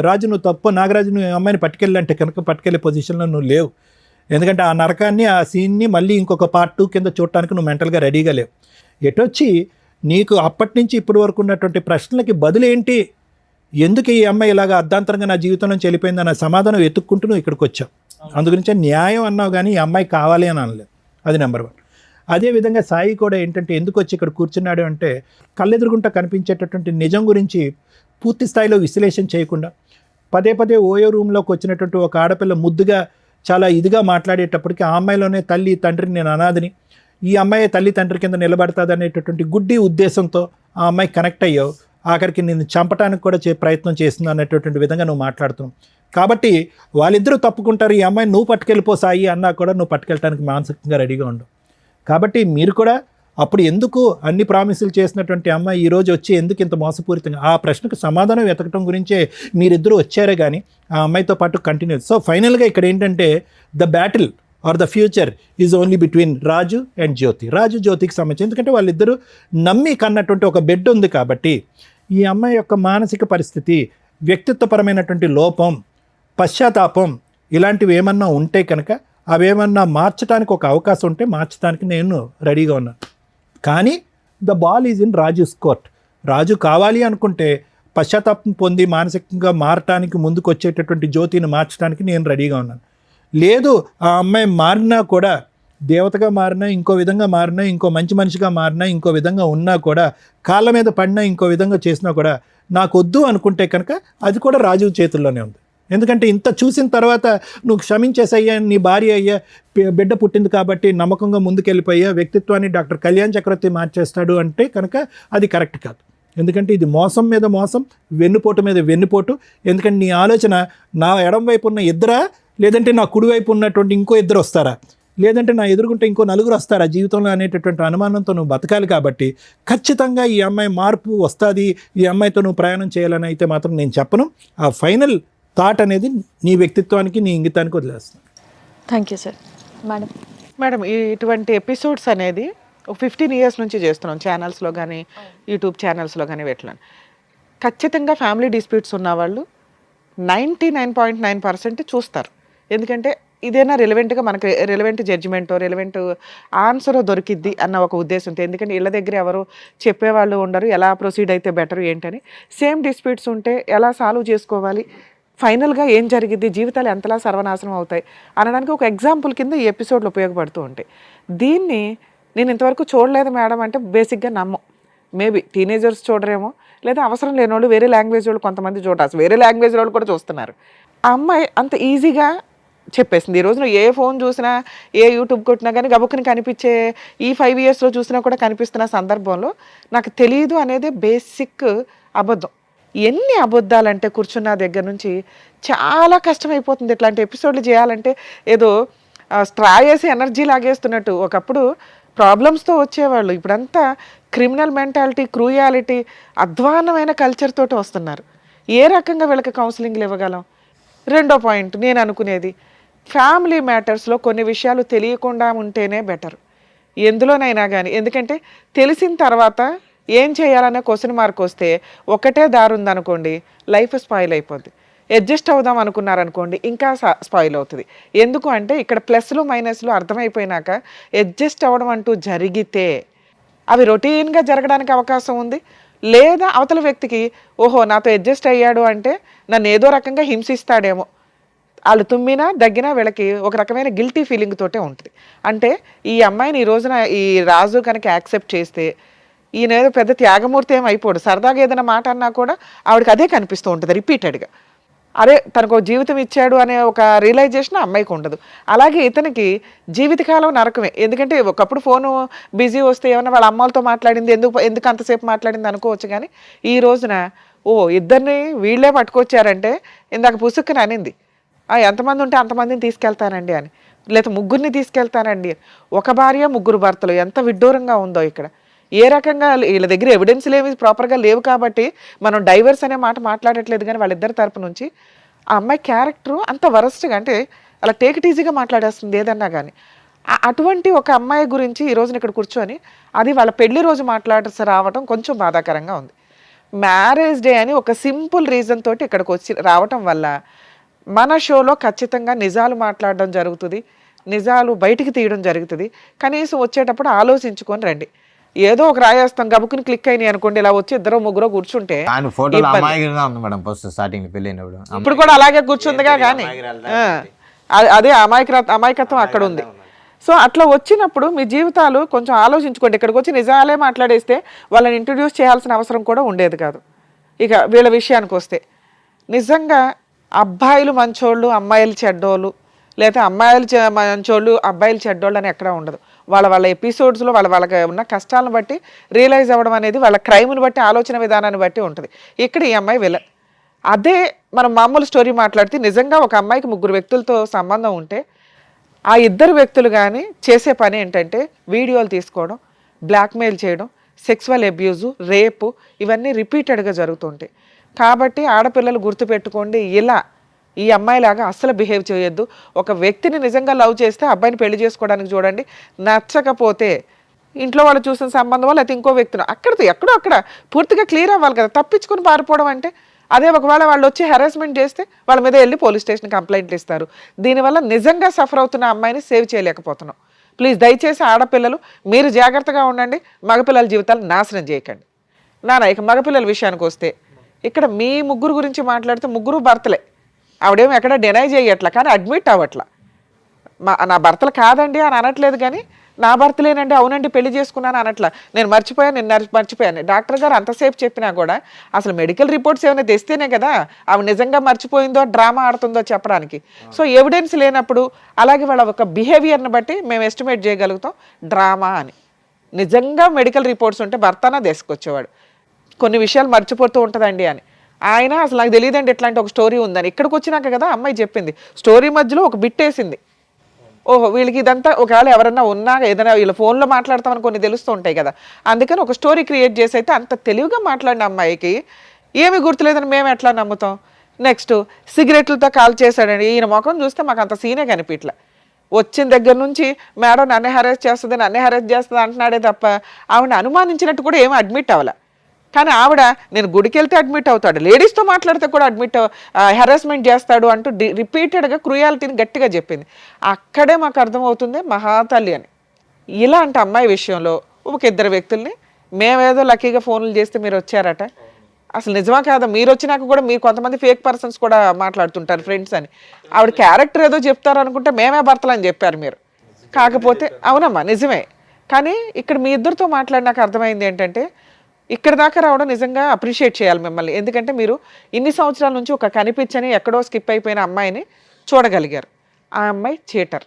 రాజు నువ్వు తప్పుకో, నాగరాజు నువ్వు అమ్మాయిని పట్టుకెళ్ళంటే కనుక పట్టుకెళ్ళే పొజిషన్లో నువ్వు లేవు. ఎందుకంటే ఆ నరకాన్ని, ఆ సీన్ని మళ్ళీ ఇంకొక పార్ట్ 2 కింద చూడటానికి నువ్వు మెంటల్గా రెడీగా లేవు. ఎటొచ్చి నీకు అప్పటి నుంచి ఇప్పటి వరకు ఉన్నటువంటి ప్రశ్నలకి బదులేంటి, ఎందుకు ఈ అమ్మాయి ఇలాగ అర్ధాంతరంగా నా జీవితం నుంచి వెళ్ళిపోయింది అన్న సమాధానం వెతుక్కుంటూ నువ్వు ఇక్కడికి వచ్చావు. అందుగురించే న్యాయం అన్నావు, కానీ ఈ అమ్మాయి కావాలి అని అనలేదు. అది నెంబర్ 1. అదేవిధంగా సాయి కూడా ఏంటంటే ఎందుకు వచ్చి ఇక్కడ కూర్చున్నాడు అంటే కళ్ళెదురుగుంట కనిపించేటటువంటి నిజం గురించి పూర్తి స్థాయిలో విశ్లేషణ చేయకుండా పదే పదే ఓయో రూమ్లోకి వచ్చినటువంటి ఒక ఆడపిల్ల ముద్దుగా చాలా ఇదిగా మాట్లాడేటప్పటికి ఆ అమ్మాయిలోనే తల్లి తండ్రిని, నేను అనాథని, ఈ అమ్మాయి తల్లి తండ్రి కింద నిలబడతాది అనేటటువంటి గుడ్డి ఉద్దేశంతో ఆ అమ్మాయి కనెక్ట్ అయ్యావు. ఆఖరికి నిన్ను చంపడానికి కూడా ప్రయత్నం చేస్తుంది అనేటటువంటి విధంగా నువ్వు మాట్లాడుతున్నావు. కాబట్టి వాళ్ళిద్దరూ తప్పుకుంటారు, ఈ అమ్మాయిని నువ్వు పట్టుకెళ్ళిపో సాయి అన్నా కూడా నువ్వు పట్టుకెళ్ళడానికి మానసికంగా రెడీగా ఉండవు. కాబట్టి మీరు కూడా అప్పుడు ఎందుకు అన్ని ప్రామిసులు చేసినటువంటి అమ్మాయి ఈరోజు వచ్చి ఎందుకు ఇంత మోసపూరితంగా, ఆ ప్రశ్నకు సమాధానం వెతకడం గురించే మీరిద్దరూ వచ్చారే కానీ ఆ అమ్మాయితో పాటు కంటిన్యూ. సో ఫైనల్గా ఇక్కడ ఏంటంటే the battle are the future is only between Raju and Jyothi. Raju జ్యోతికి సంబంధించి, ఎందుకంటే వాళ్ళిద్దరూ నమ్మి కన్నటువంటి ఒక బెడ్ ఉంది కాబట్టి ఈ అమ్మాయి యొక్క మానసిక పరిస్థితి, వ్యక్తిత్వపరమైనటువంటి లోపం, పశ్చాత్తాపం ఇలాంటివి ఏమన్నా ఉంటే కనుక అవేమన్నా మార్చడానికి ఒక అవకాశం ఉంటే మార్చడానికి నేను రెడీగా ఉన్నాను. కానీ the ball is in Raju's court. Raju కావాలి అనుకుంటే పశ్చాత్తాపం పొంది మానసికంగా మారటానికి ముందుకు వచ్చేటటువంటి జ్యోతిని మార్చడానికి నేను రెడీగా ఉన్నాను. లేదు ఆ అమ్మాయి మారినా కూడా, దేవతగా మారినా, ఇంకో విధంగా మారినా, ఇంకో మంచి మనిషిగా మారినా, ఇంకో విధంగా ఉన్నా కూడా, కాళ్ళ మీద పడినా, ఇంకో విధంగా చేసినా కూడా నాకు వద్దు అనుకుంటే కనుక అది కూడా రాజు చేతుల్లోనే ఉంది. ఎందుకంటే ఇంత చూసిన తర్వాత నువ్వు క్షమించేసయ్యా, నీ భార్య అయ్యా, బిడ్డ పుట్టింది కాబట్టి నమ్మకంగా ముందుకెళ్ళిపోయా, వ్యక్తిత్వాన్ని డాక్టర్ కళ్యాణ్ చక్రవర్తి మార్చేస్తాడు అంటే కనుక అది కరెక్ట్ కాదు. ఎందుకంటే ఇది మోసం మీద మోసం, వెన్నుపోటు మీద వెన్నుపోటు. ఎందుకంటే నీ ఆలోచన నా ఎడం వైపు ఉన్న ఇద్దరా, లేదంటే నా కుడివైపు ఉన్నటువంటి ఇంకో ఇద్దరు వస్తారా, లేదంటే నా ఎదురుకుంటే ఇంకో 4 వస్తారా జీవితంలో అనేటటువంటి అనుమానంతో నువ్వు బతకాలి. కాబట్టి ఖచ్చితంగా ఈ అమ్మాయి మార్పు వస్తుంది, ఈ అమ్మాయితో నువ్వు ప్రయాణం చేయాలని అయితే మాత్రం నేను చెప్పను. ఆ ఫైనల్ థాట్ అనేది నీ వ్యక్తిత్వానికి, నీ ఇంగితానికి వదిలేస్తాను. Thank you sir. మేడం, ఇటువంటి ఎపిసోడ్స్ అనేది 15 ఇయర్స్ నుంచి చేస్తున్నాం, ఛానల్స్లో కానీ యూట్యూబ్ ఛానల్స్లో కానీ పెట్టలేను. ఖచ్చితంగా ఫ్యామిలీ డిస్ప్యూట్స్ ఉన్న వాళ్ళు 99.9% చూస్తారు. ఎందుకంటే ఇదేనా రిలవెంట్గా మనకు రిలవెంట్ జడ్జిమెంటో రిలవెంట్ ఆన్సరో దొరికిద్ది అన్న ఒక ఉద్దేశంతో. ఎందుకంటే ఇళ్ళ దగ్గర ఎవరు చెప్పేవాళ్ళు ఉండరు, ఎలా ప్రొసీడ్ అయితే బెటర్ ఏంటని. సేమ్ డిస్ప్యూట్స్ ఉంటే ఎలా సాల్వ్ చేసుకోవాలి, ఫైనల్గా ఏం జరిగిద్ది, జీవితాలు ఎంతలా సర్వనాశనం అవుతాయి అనడానికి ఒక ఎగ్జాంపుల్ కింద ఈ ఎపిసోడ్లు ఉపయోగపడుతూ ఉంటాయి. దీన్ని నేను ఇంతవరకు చూడలేదు మేడం అంటే బేసిక్గా నమ్మం. మేబీ టీనేజర్స్ చూడరేమో, లేదా అవసరం లేని వాళ్ళు వేరే లాంగ్వేజ్ వాళ్ళు కొంతమంది చూడాల్సి, వేరే లాంగ్వేజ్ వాళ్ళు కూడా చూస్తున్నారు. ఆ అమ్మాయి అంత ఈజీగా చెప్పేసింది. ఈ రోజున ఏ ఫోన్ చూసినా, ఏ యూట్యూబ్ కొట్టినా కానీ గబుక్కుని కనిపించే, ఈ 5 yearsలో చూసినా కూడా కనిపిస్తున్న సందర్భంలో నాకు తెలియదు అనేది బేసిక్ అబద్ధం. ఎన్ని అబద్ధాలంటే కూర్చున్న దగ్గర నుంచి చాలా కష్టమైపోతుంది. ఇట్లాంటి ఎపిసోడ్లు చేయాలంటే ఏదో స్ట్రా వేసి ఎనర్జీ లాగేస్తున్నట్టు. ఒకప్పుడు ప్రాబ్లమ్స్తో వచ్చేవాళ్ళు, ఇప్పుడంతా క్రిమినల్ మెంటాలిటీ, క్రూయాలిటీ, అధ్వాన్నమైన కల్చర్ తోటి వస్తున్నారు. ఏ రకంగా వీళ్ళకి కౌన్సిలింగ్లు ఇవ్వగలం? రెండో పాయింట్ నేను అనుకునేది, ఫ్యామిలీ మ్యాటర్స్లో కొన్ని విషయాలు తెలియకుండా ఉంటేనే బెటర్ ఎందులోనైనా కానీ. ఎందుకంటే తెలిసిన తర్వాత ఏం చేయాలనే క్వశ్చన్ మార్క్ వస్తే ఒకటే దారి ఉందనుకోండి, లైఫ్ స్పాయిల్ అయిపోద్ది. అడ్జస్ట్ అవుదాం అనుకున్నారనుకోండి, ఇంకా స్పాయిల్ అవుతుంది. ఎందుకు అంటే ఇక్కడ ప్లస్లు మైనస్లు అర్థమైపోయినాక అడ్జస్ట్ అవ్వడం అంటూ జరిగితే అవి రొటీన్గా జరగడానికి అవకాశం ఉంది. లేదా అవతల వ్యక్తికి ఓహో నాతో అడ్జస్ట్ అయ్యాడు అంటే నన్ను ఏదో రకంగా హింసిస్తాడేమో, వాళ్ళు తుమ్మినా దగ్గినా వీళ్ళకి ఒక రకమైన గిల్టీ ఫీలింగ్ తోటే ఉంటుంది. అంటే ఈ అమ్మాయిని ఈ రోజున ఈ రాజు కనుక యాక్సెప్ట్ చేస్తే ఈయన ఏదో పెద్ద త్యాగమూర్తి ఏం అయిపోడు. సరదాగా ఏదైనా మాట అన్నా కూడా ఆవిడకి అదే కనిపిస్తూ ఉంటుంది రిపీటెడ్గా. అరే తనకు జీవితం ఇచ్చాడు అనే ఒక రియలైజేషన్ అమ్మాయికి ఉండదు. అలాగే ఇతనికి జీవితకాలం నరకమే. ఎందుకంటే ఒకప్పుడు ఫోను బిజీ వస్తే ఏమన్నా వాళ్ళ అమ్మలతో మాట్లాడింది, ఎందుకు అంతసేపు మాట్లాడింది అనుకోవచ్చు. కానీ ఈ రోజున ఇద్దరిని వీళ్ళే పట్టుకొచ్చారంటే ఇందాక పుసుక్కుని అనింది, ఎంతమంది ఉంటే అంతమందిని తీసుకెళ్తానండి అని, లేదా 3 తీసుకెళ్తానండి. ఒక భార్య 3 భర్తలు, ఎంత విడ్డూరంగా ఉందో ఇక్కడ. ఏ రకంగా వీళ్ళ దగ్గర ఎవిడెన్స్లు ఏమి ప్రాపర్గా లేవు కాబట్టి మనం డైవర్స్ అనే మాట మాట్లాడట్లేదు. కానీ వాళ్ళిద్దరి తరపు నుంచి ఆ అమ్మాయి క్యారెక్టరు అంత వరస్ట్గా, అంటే అలా టేక్ ఇట్ ఈజీగా మాట్లాడేస్తుంది ఏదన్నా కానీ. అటువంటి ఒక అమ్మాయి గురించి ఈ రోజున ఇక్కడ కూర్చొని అది వాళ్ళ పెళ్లి రోజు మాట్లాడాల్సి రావటం కొంచెం బాధాకరంగా ఉంది. మ్యారేజ్ డే అని ఒక సింపుల్ రీజన్ తోటి ఇక్కడికి వచ్చి రావటం వల్ల మన షోలో ఖచ్చితంగా నిజాలు మాట్లాడడం జరుగుతుంది, నిజాలు బయటికి తీయడం జరుగుతుంది. కనీసం వచ్చేటప్పుడు ఆలోచించుకొని రండి. ఏదో ఒక రాయేస్తాం గబుకుని క్లిక్ అయినాయి అనుకోండి, ఇలా వచ్చి 2-3 కూర్చుంటే ఇప్పుడు కూడా అలాగే కూర్చుందిగా. కానీ అదే అమాయకత్వం అక్కడ ఉంది. సో అట్లా వచ్చినప్పుడు మీ జీవితాలు కొంచెం ఆలోచించుకోండి. ఇక్కడికి వచ్చి నిజాలే మాట్లాడేస్తే వాళ్ళని ఇంట్రడ్యూస్ చేయాల్సిన అవసరం కూడా ఉండేది కాదు. ఇక వీళ్ళ విషయానికి వస్తే నిజంగా అబ్బాయిలు మంచోళ్ళు, అమ్మాయిలు చెడ్డోళ్ళు, లేదా అమ్మాయిలు మంచోళ్ళు, అబ్బాయిలు చెడ్డోళ్ళు అని ఎక్కడా ఉండదు. వాళ్ళ ఎపిసోడ్స్లో వాళ్ళకి ఉన్న కష్టాలను బట్టి రియలైజ్ అవ్వడం అనేది వాళ్ళ క్రైమ్ని బట్టి, ఆలోచన విధానాన్ని బట్టి ఉంటుంది. ఇక్కడ ఈ అమ్మాయి విలన్. అదే మనం మామూలు స్టోరీ మాట్లాడితే నిజంగా ఒక అమ్మాయికి 3 వ్యక్తులతో సంబంధం ఉంటే ఆ 2 వ్యక్తులు కానీ చేసే పని ఏంటంటే వీడియోలు తీసుకోవడం, బ్లాక్మెయిల్ చేయడం, సెక్సువల్ అబ్యూజు, రేపు, ఇవన్నీ రిపీటెడ్గా జరుగుతుంటాయి. కాబట్టి ఆడపిల్లలు గుర్తుపెట్టుకోండి, ఇలా ఈ అమ్మాయిలాగా అస్సలు బిహేవ్ చేయొద్దు. ఒక వ్యక్తిని నిజంగా లవ్ చేస్తే అబ్బాయిని పెళ్లి చేసుకోవడానికి చూడండి. నచ్చకపోతే ఇంట్లో వాళ్ళు చూసిన సంబంధం లేకపోతే ఇంకో వ్యక్తిని అక్కడితో ఎక్కడో అక్కడ పూర్తిగా క్లియర్ అవ్వాలి కదా. తప్పించుకుని పారిపోవడం అంటే అదే. ఒకవేళ వాళ్ళు వచ్చి హెరాస్మెంట్ చేస్తే వాళ్ళ మీద వెళ్ళి పోలీస్ స్టేషన్ కంప్లైంట్లు ఇస్తారు. దీనివల్ల నిజంగా సఫర్ అవుతున్న అమ్మాయిని సేవ్ చేయలేకపోతున్నాం. ప్లీజ్ దయచేసి ఆడపిల్లలు మీరు జాగ్రత్తగా ఉండండి, మగపిల్లల జీవితాలు నాశనం చేయకండి. ఇక మగపిల్లల విషయానికి వస్తే ఇక్కడ మీ 3 గురించి మాట్లాడితే 3 భర్తలే. ఆవిడేమో ఎక్కడ డినై చేయట్లా, కానీ అడ్మిట్ అవ్వట్లా. నా భర్తలు కాదండి అని అనట్లేదు, కానీ నా భర్తలేనండి, అవునండి పెళ్లి చేసుకున్నాను అనట్లా. నేను మర్చిపోయాను. డాక్టర్ గారు అంతసేపు చెప్పినా కూడా అసలు మెడికల్ రిపోర్ట్స్ ఏమైనా తెస్తేనే కదా ఆవిడ నిజంగా మర్చిపోయిందో డ్రామా ఆడుతుందో చెప్పడానికి. సో ఎవిడెన్స్ లేనప్పుడు అలాగే వాళ్ళ ఒక బిహేవియర్ని బట్టి మేము ఎస్టిమేట్ చేయగలుగుతాం డ్రామా అని. నిజంగా మెడికల్ రిపోర్ట్స్ ఉంటే భర్తనా తీసుకొచ్చేవాడు. కొన్ని విషయాలు మర్చిపోతూ ఉంటుందండి అని. ఆయన అసలు నాకు తెలియదండి ఇట్లాంటి ఒక స్టోరీ ఉందని. ఇక్కడికి వచ్చినాక కదా అమ్మాయి చెప్పింది. స్టోరీ మధ్యలో ఒక బిట్ వేసింది. ఓహో వీళ్ళకి ఇదంతా ఒకవేళ ఎవరన్నా ఉన్నా ఏదైనా వీళ్ళ ఫోన్లో మాట్లాడతామని కొన్ని తెలుస్తూ ఉంటాయి కదా, అందుకని ఒక స్టోరీ క్రియేట్ చేసి అయితే అంత తెలివిగా మాట్లాడిన అమ్మాయికి ఏమీ గుర్తులేదని మేము ఎట్లా నమ్ముతాం? నెక్స్ట్ సిగరెట్లతో కాల్ చేశాడండి. ఈయన ముఖం చూస్తే మాకు అంత సీనే కనిపించలే. వచ్చిన దగ్గర నుంచి మేడం నన్నే హెరాస్ చేస్తుంది అంటున్నాడే తప్ప ఆవిడని అనుమానించినట్టు కూడా ఏమీ అడ్మిట్ అవ్వలే. కానీ ఆవిడ నేను గుడికి వెళ్తే అడ్మిట్ అవుతాడు, లేడీస్తో మాట్లాడితే కూడా అడ్మిట్ హెరాస్మెంట్ చేస్తాడు అంటూ రిపీటెడ్గా క్రూయాలిటీని గట్టిగా చెప్పింది. అక్కడే మాకు అర్థమవుతుంది మహాతల్లి అని. ఇలాంటి అమ్మాయి విషయంలో ఒక ఇద్దరు వ్యక్తుల్ని మేమేదో లక్కీగా ఫోన్లు చేస్తే మీరు వచ్చారట, అసలు నిజమా కాదా? మీరు వచ్చినాక కూడా మీరు కొంతమంది ఫేక్ పర్సన్స్ కూడా మాట్లాడుతుంటారు ఫ్రెండ్స్ అని. ఆవిడ క్యారెక్టర్ ఏదో చెప్తారు అనుకుంటే మేమే భర్తలు అని చెప్పారు మీరు. కాకపోతే అవునమ్మా నిజమే, కానీ ఇక్కడ మీ ఇద్దరితో మాట్లాడినాక అర్థమైంది ఏంటంటే ఇక్కడ దాకా రావడం నిజంగా అప్రిషియేట్ చేయాలి మిమ్మల్ని. ఎందుకంటే మీరు ఇన్ని సంవత్సరాల నుంచి ఒక కనిపించని ఎక్కడో స్కిప్ అయిపోయిన అమ్మాయిని చూడగలిగారు. ఆ అమ్మాయి చీటర్.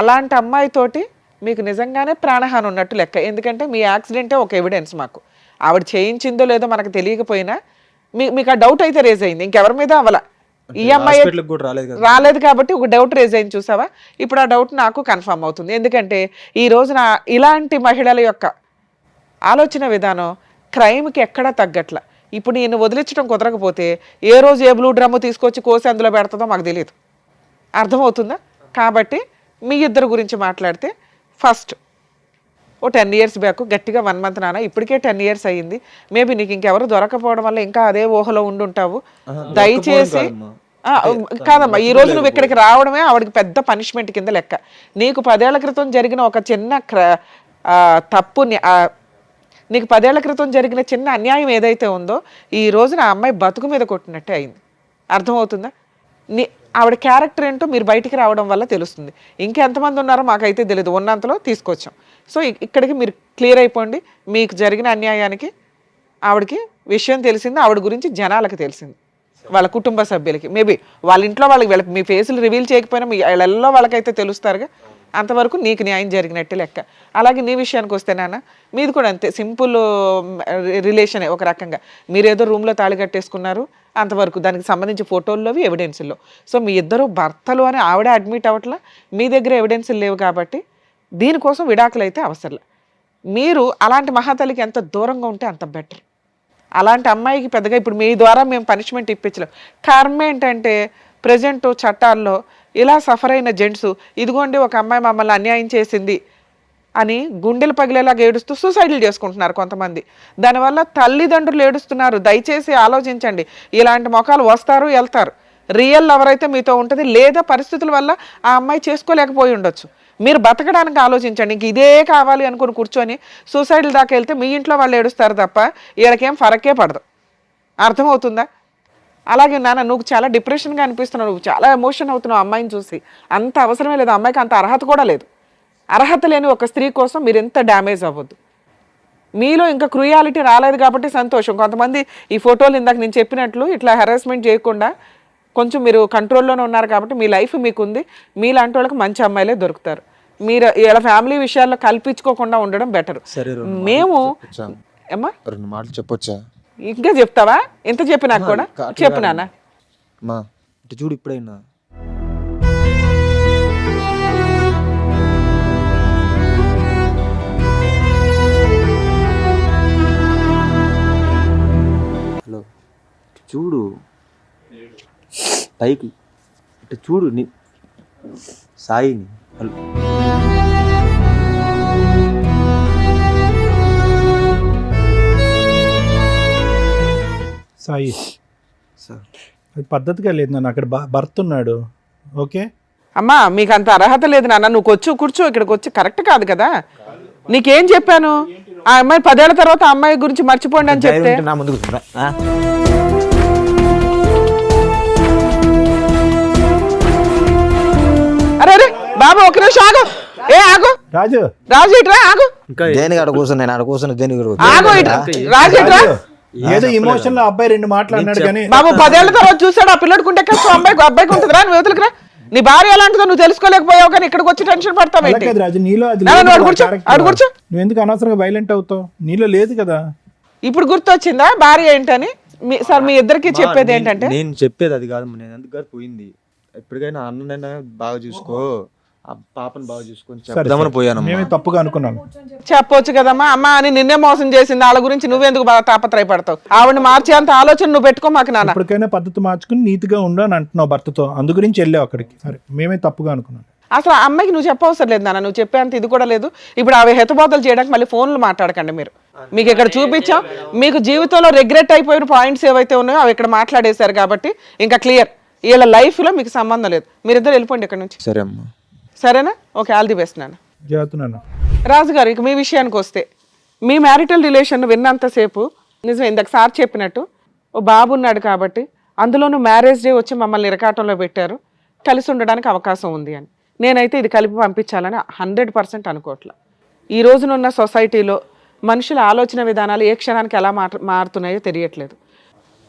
అలాంటి అమ్మాయితోటి మీకు నిజంగానే ప్రాణహాని ఉన్నట్టు లెక్క. ఎందుకంటే మీ యాక్సిడెంటే ఒక ఎవిడెన్స్ మాకు. ఆవిడ చేయించిందో లేదో మనకు తెలియకపోయినా మీకు ఆ డౌట్ అయితే రేజ్ అయింది, ఇంకెవరి మీద అవ్వాల. ఈ అమ్మాయి రాలేదు కాబట్టి ఒక డౌట్ రేజ్ అయింది చూసావా. ఇప్పుడు ఆ డౌట్ నాకు కన్ఫర్మ్ అవుతుంది. ఎందుకంటే ఈ రోజున ఇలాంటి మహిళల యొక్క ఆలోచన విధానం క్రైమ్కి ఎక్కడా తగ్గట్ల. ఇప్పుడు నేను వదిలించడం కుదరకపోతే ఏ రోజు ఏ బ్లూ డ్రమ్ము తీసుకొచ్చి కోసి అందులో పెడుతుందో మాకు తెలియదు. అర్థమవుతుందా? కాబట్టి మీ ఇద్దరు గురించి మాట్లాడితే ఫస్ట్ ఓ 10 years బ్యాక్ గట్టిగా 1 month నాన్న, ఇప్పటికే 10 years అయ్యింది. మేబీ నీకు ఇంకెవరు దొరకపోవడం వల్ల ఇంకా అదే ఊహలో ఉండుంటావు. దయచేసి కాదమ్మా, ఈ రోజు నువ్వు ఇక్కడికి రావడమే ఆవిడకి పెద్ద పనిష్మెంట్ కింద లెక్క. నీకు 10 ఏళ్ల క్రితం జరిగిన ఒక చిన్న తప్పుని, నీకు 10 ఏళ్ల క్రితం జరిగిన చిన్న అన్యాయం ఏదైతే ఉందో ఈ రోజున ఆ అమ్మాయి బతుకు మీద కొట్టినట్టే అయింది. అర్థమవుతుందా? ఆవిడ క్యారెక్టర్ ఏంటో మీరు బయటికి రావడం వల్ల తెలుస్తుంది. ఇంకెంతమంది ఉన్నారో మాకైతే తెలియదు, ఉన్నంతలో తీసుకొచ్చాం. సో ఇక్కడికి మీరు క్లియర్ అయిపోండి. మీకు జరిగిన అన్యాయానికి ఆవిడకి విషయం తెలిసింది, ఆవిడ గురించి జనాలకు తెలిసింది, వాళ్ళ కుటుంబ సభ్యులకి. మేబీ వాళ్ళ ఇంట్లో వాళ్ళకి మీ ఫేసులు రివీల్ చేయకపోయినా మీ వాళ్ళల్లో వాళ్ళకైతే తెలుస్తారుగా. అంతవరకు నీకు న్యాయం జరిగినట్టే లెక్క. అలాగే నీ విషయానికి వస్తే నాన్న, మీది కూడా అంతే, సింపుల్ రిలేషనే ఒక రకంగా. మీరేదో రూమ్లో తాళి కట్టేసుకున్నారు అంతవరకు, దానికి సంబంధించి ఫోటోల్లోవి ఎవిడెన్సుల్లో. సో మీ ఇద్దరు భర్తలు అని ఆవిడ అడ్మిట్ అవ్వట్లా, మీ దగ్గర ఎవిడెన్సులు లేవు కాబట్టి దీనికోసం విడాకులు అయితే అవసరం. మీరు అలాంటి మహాతల్లికి ఎంత దూరంగా ఉంటే అంత బెటర్. అలాంటి అమ్మాయికి పెద్దగా ఇప్పుడు మీ ద్వారా మేము పనిష్మెంట్ ఇప్పించలేం. కారణం ఏంటంటే ప్రజెంట్ చట్టాల్లో ఇలా సఫర్ అయిన జెంట్స్, ఇదిగోండి ఒక అమ్మాయి మమ్మల్ని అన్యాయం చేసింది అని గుండెలు పగిలేలాగా ఏడుస్తూ సూసైడ్లు చేసుకుంటున్నారు కొంతమంది. దానివల్ల తల్లిదండ్రులు ఏడుస్తున్నారు. దయచేసి ఆలోచించండి. ఇలాంటి మొఖాలు వస్తారు వెళ్తారు. రియల్ లవర్ అయితే మీతో ఉంటుంది, లేదా పరిస్థితుల వల్ల ఆ అమ్మాయి చేసుకోలేకపోయి ఉండొచ్చు. మీరు బతకడానికి ఆలోచించండి. ఇంక ఇదే కావాలి అనుకుని కూర్చొని సూసైడ్ల దాకా వెళ్తే మీ ఇంట్లో వాళ్ళు ఏడుస్తారు తప్ప వీళ్ళకేం ఫరకే పడదు. అర్థమవుతుందా? అలాగే నాన్న, నువ్వు చాలా డిప్రెషన్గా అనిపిస్తున్నావు, నువ్వు చాలా ఎమోషన్ అవుతున్నావు అమ్మాయిని చూసి. అంత అవసరమే లేదు, అమ్మాయికి అంత అర్హత కూడా లేదు. అర్హత లేని ఒక స్త్రీ కోసం మీరు ఎంత డ్యామేజ్ అవ్వద్దు. మీలో ఇంకా క్రూయాలిటీ రాలేదు కాబట్టి సంతోషం. కొంతమంది ఈ ఫోటోలు ఇందాక నేను చెప్పినట్లు ఇట్లా హెరాస్మెంట్ చేయకుండా కొంచెం మీరు కంట్రోల్లోనే ఉన్నారు కాబట్టి మీ లైఫ్ మీకుంది. మీలాంటి వాళ్ళకి మంచి అమ్మాయిలే దొరుకుతారు. మీరు ఇలా ఫ్యామిలీ విషయాల్లో కల్పించుకోకుండా ఉండడం బెటర్. మేము ఏమ్మా 2 మాటలు చెప్పొచ్చా? ఇంకా చెప్తావా? ఎంత చెప్పి నాకు కూడా చెప్పు నాన్న. మా ఇటు చూడు, ఇప్పుడైనా హలో చూడు, పైకి ఇటు చూడు సాయిని. హలో సాయి, అది పద్ధతిగా లేదు నాన్న. అక్కడ భర్త ఉన్నాడు. ఓకే అమ్మా, మీకు అంత అర్హత లేదు నాన్న. నువ్వు కూర్చో, ఇక్కడికి వచ్చి కరెక్ట్ కాదు కదా. నీకేం చెప్పాను? ఆ అమ్మాయి 10 ఏళ్ల తర్వాత ఆ అమ్మాయి గురించి మర్చిపోండి అని చెప్తే అరే బాబా ఒక నిమిషం ఆగు. ఆగు రాజు, రాజు ఇట్రా, ఆగు. దేనికి అక్కడ కూర్చొని నేను అక్కడ కూర్చొని దేనికి ఆగు ఇట్రా, రాజు ఇట్రా. ఏదో ఇమోషన్ లో అబ్బాయి 2 మాట్లాడినాడు కానీ బాబు 10 ఏళ్ల తర్వాత చూసాడు ఆ పిల్లడికి ఉంటే కష్టం, అబ్బాయికి ఉంటుందిరా. నువ్వు యువతలకి రా. నీ భార్య ఎలాంటిదో నువ్వు తెలుసుకోలేకపోయావు కానీ ఇక్కడికి వచ్చి టెన్షన్ పడతావేంటి? రాజు, నీలో అది కూర్చో. నువ్వు ఎందుకు అనవసరంగా వైలెంట్ అవుతావు? నీలో లేదు కదా. ఇప్పుడు గుర్తొచ్చిందా భార్య ఏంటని? సార్ మీ ఇద్దరికి చెప్పేది ఏంటంటే, నేను చెప్పేది అది కాదు. నేను ఎందుకు పోయింది, ఎప్పటికైనా అన్ననైనా బాగా చూసుకో, ఆ పాపను బాగా చూసుకొని చెప్దామని పోయాను. మేమే తప్పుగా అనుకున్నాను. చెప్పొచ్చు కదమ్మా. అమ్మ అని నిన్నే మోసం చేసింది, వాళ్ళ గురించి నువ్వెందుకు బాగా తాపత్రయపడతావు? ఆవిడ మార్చే అంత ఆలోచన నువ్వు పెట్టుకో మాకు నాన్న. ఇప్పటికైనా పద్ధతి మార్చుకుని నీతిగా ఉండు అని అంటున్నావు భర్తతో, అందు గురించి వెళ్ళావు అక్కడికి. సరే, మేమే తప్పుగా అనుకున్నాను. అసలు ఆ అమ్మాయికి నువ్వు చెప్పవసరం లేదు నాన్న, నువ్వు చెప్పేంత ఇది కూడా లేదు. ఇప్పుడు అవి హెతబోతలు చేయడానికి మళ్ళీ ఫోన్లు మాట్లాడకండి మీరు. మీకు ఇక్కడ చూపించాం, మీకు జీవితంలో రిగ్రెట్ అయిపోయిన పాయింట్స్ ఏవైతే ఉన్నాయో అవి ఇక్కడ మాట్లాడేశారు కాబట్టి ఇంకా క్లియర్. వీళ్ళ లైఫ్లో మీకు సంబంధం లేదు, మీరిద్దరు వెళ్ళిపోండి ఇక్కడ నుంచి. సరే అమ్మా. సరేనా? ఓకే, ఆల్ ది బెస్ట్ నాన్న. జాతున్నాను. రాజుగారు, ఇక మీ విషయానికి వస్తే, మీ మ్యారిటల్ రిలేషన్ విన్నంతసేపు నిజమే ఇందాక సార్ చెప్పినట్టు ఓ బాబు ఉన్నాడు కాబట్టి, అందులోనూ మ్యారేజ్ డే వచ్చి మమ్మల్ని ఇరకాటంలో పెట్టారు, కలిసి ఉండడానికి అవకాశం ఉంది అని. నేనైతే ఇది కలిపి పంపించాలని 100% అనుకోవట్లే. ఈ రోజునున్న సొసైటీలో మనుషుల ఆలోచన విధానాలు ఏ క్షణానికి ఎలా మారుతున్నాయో తెలియట్లేదు.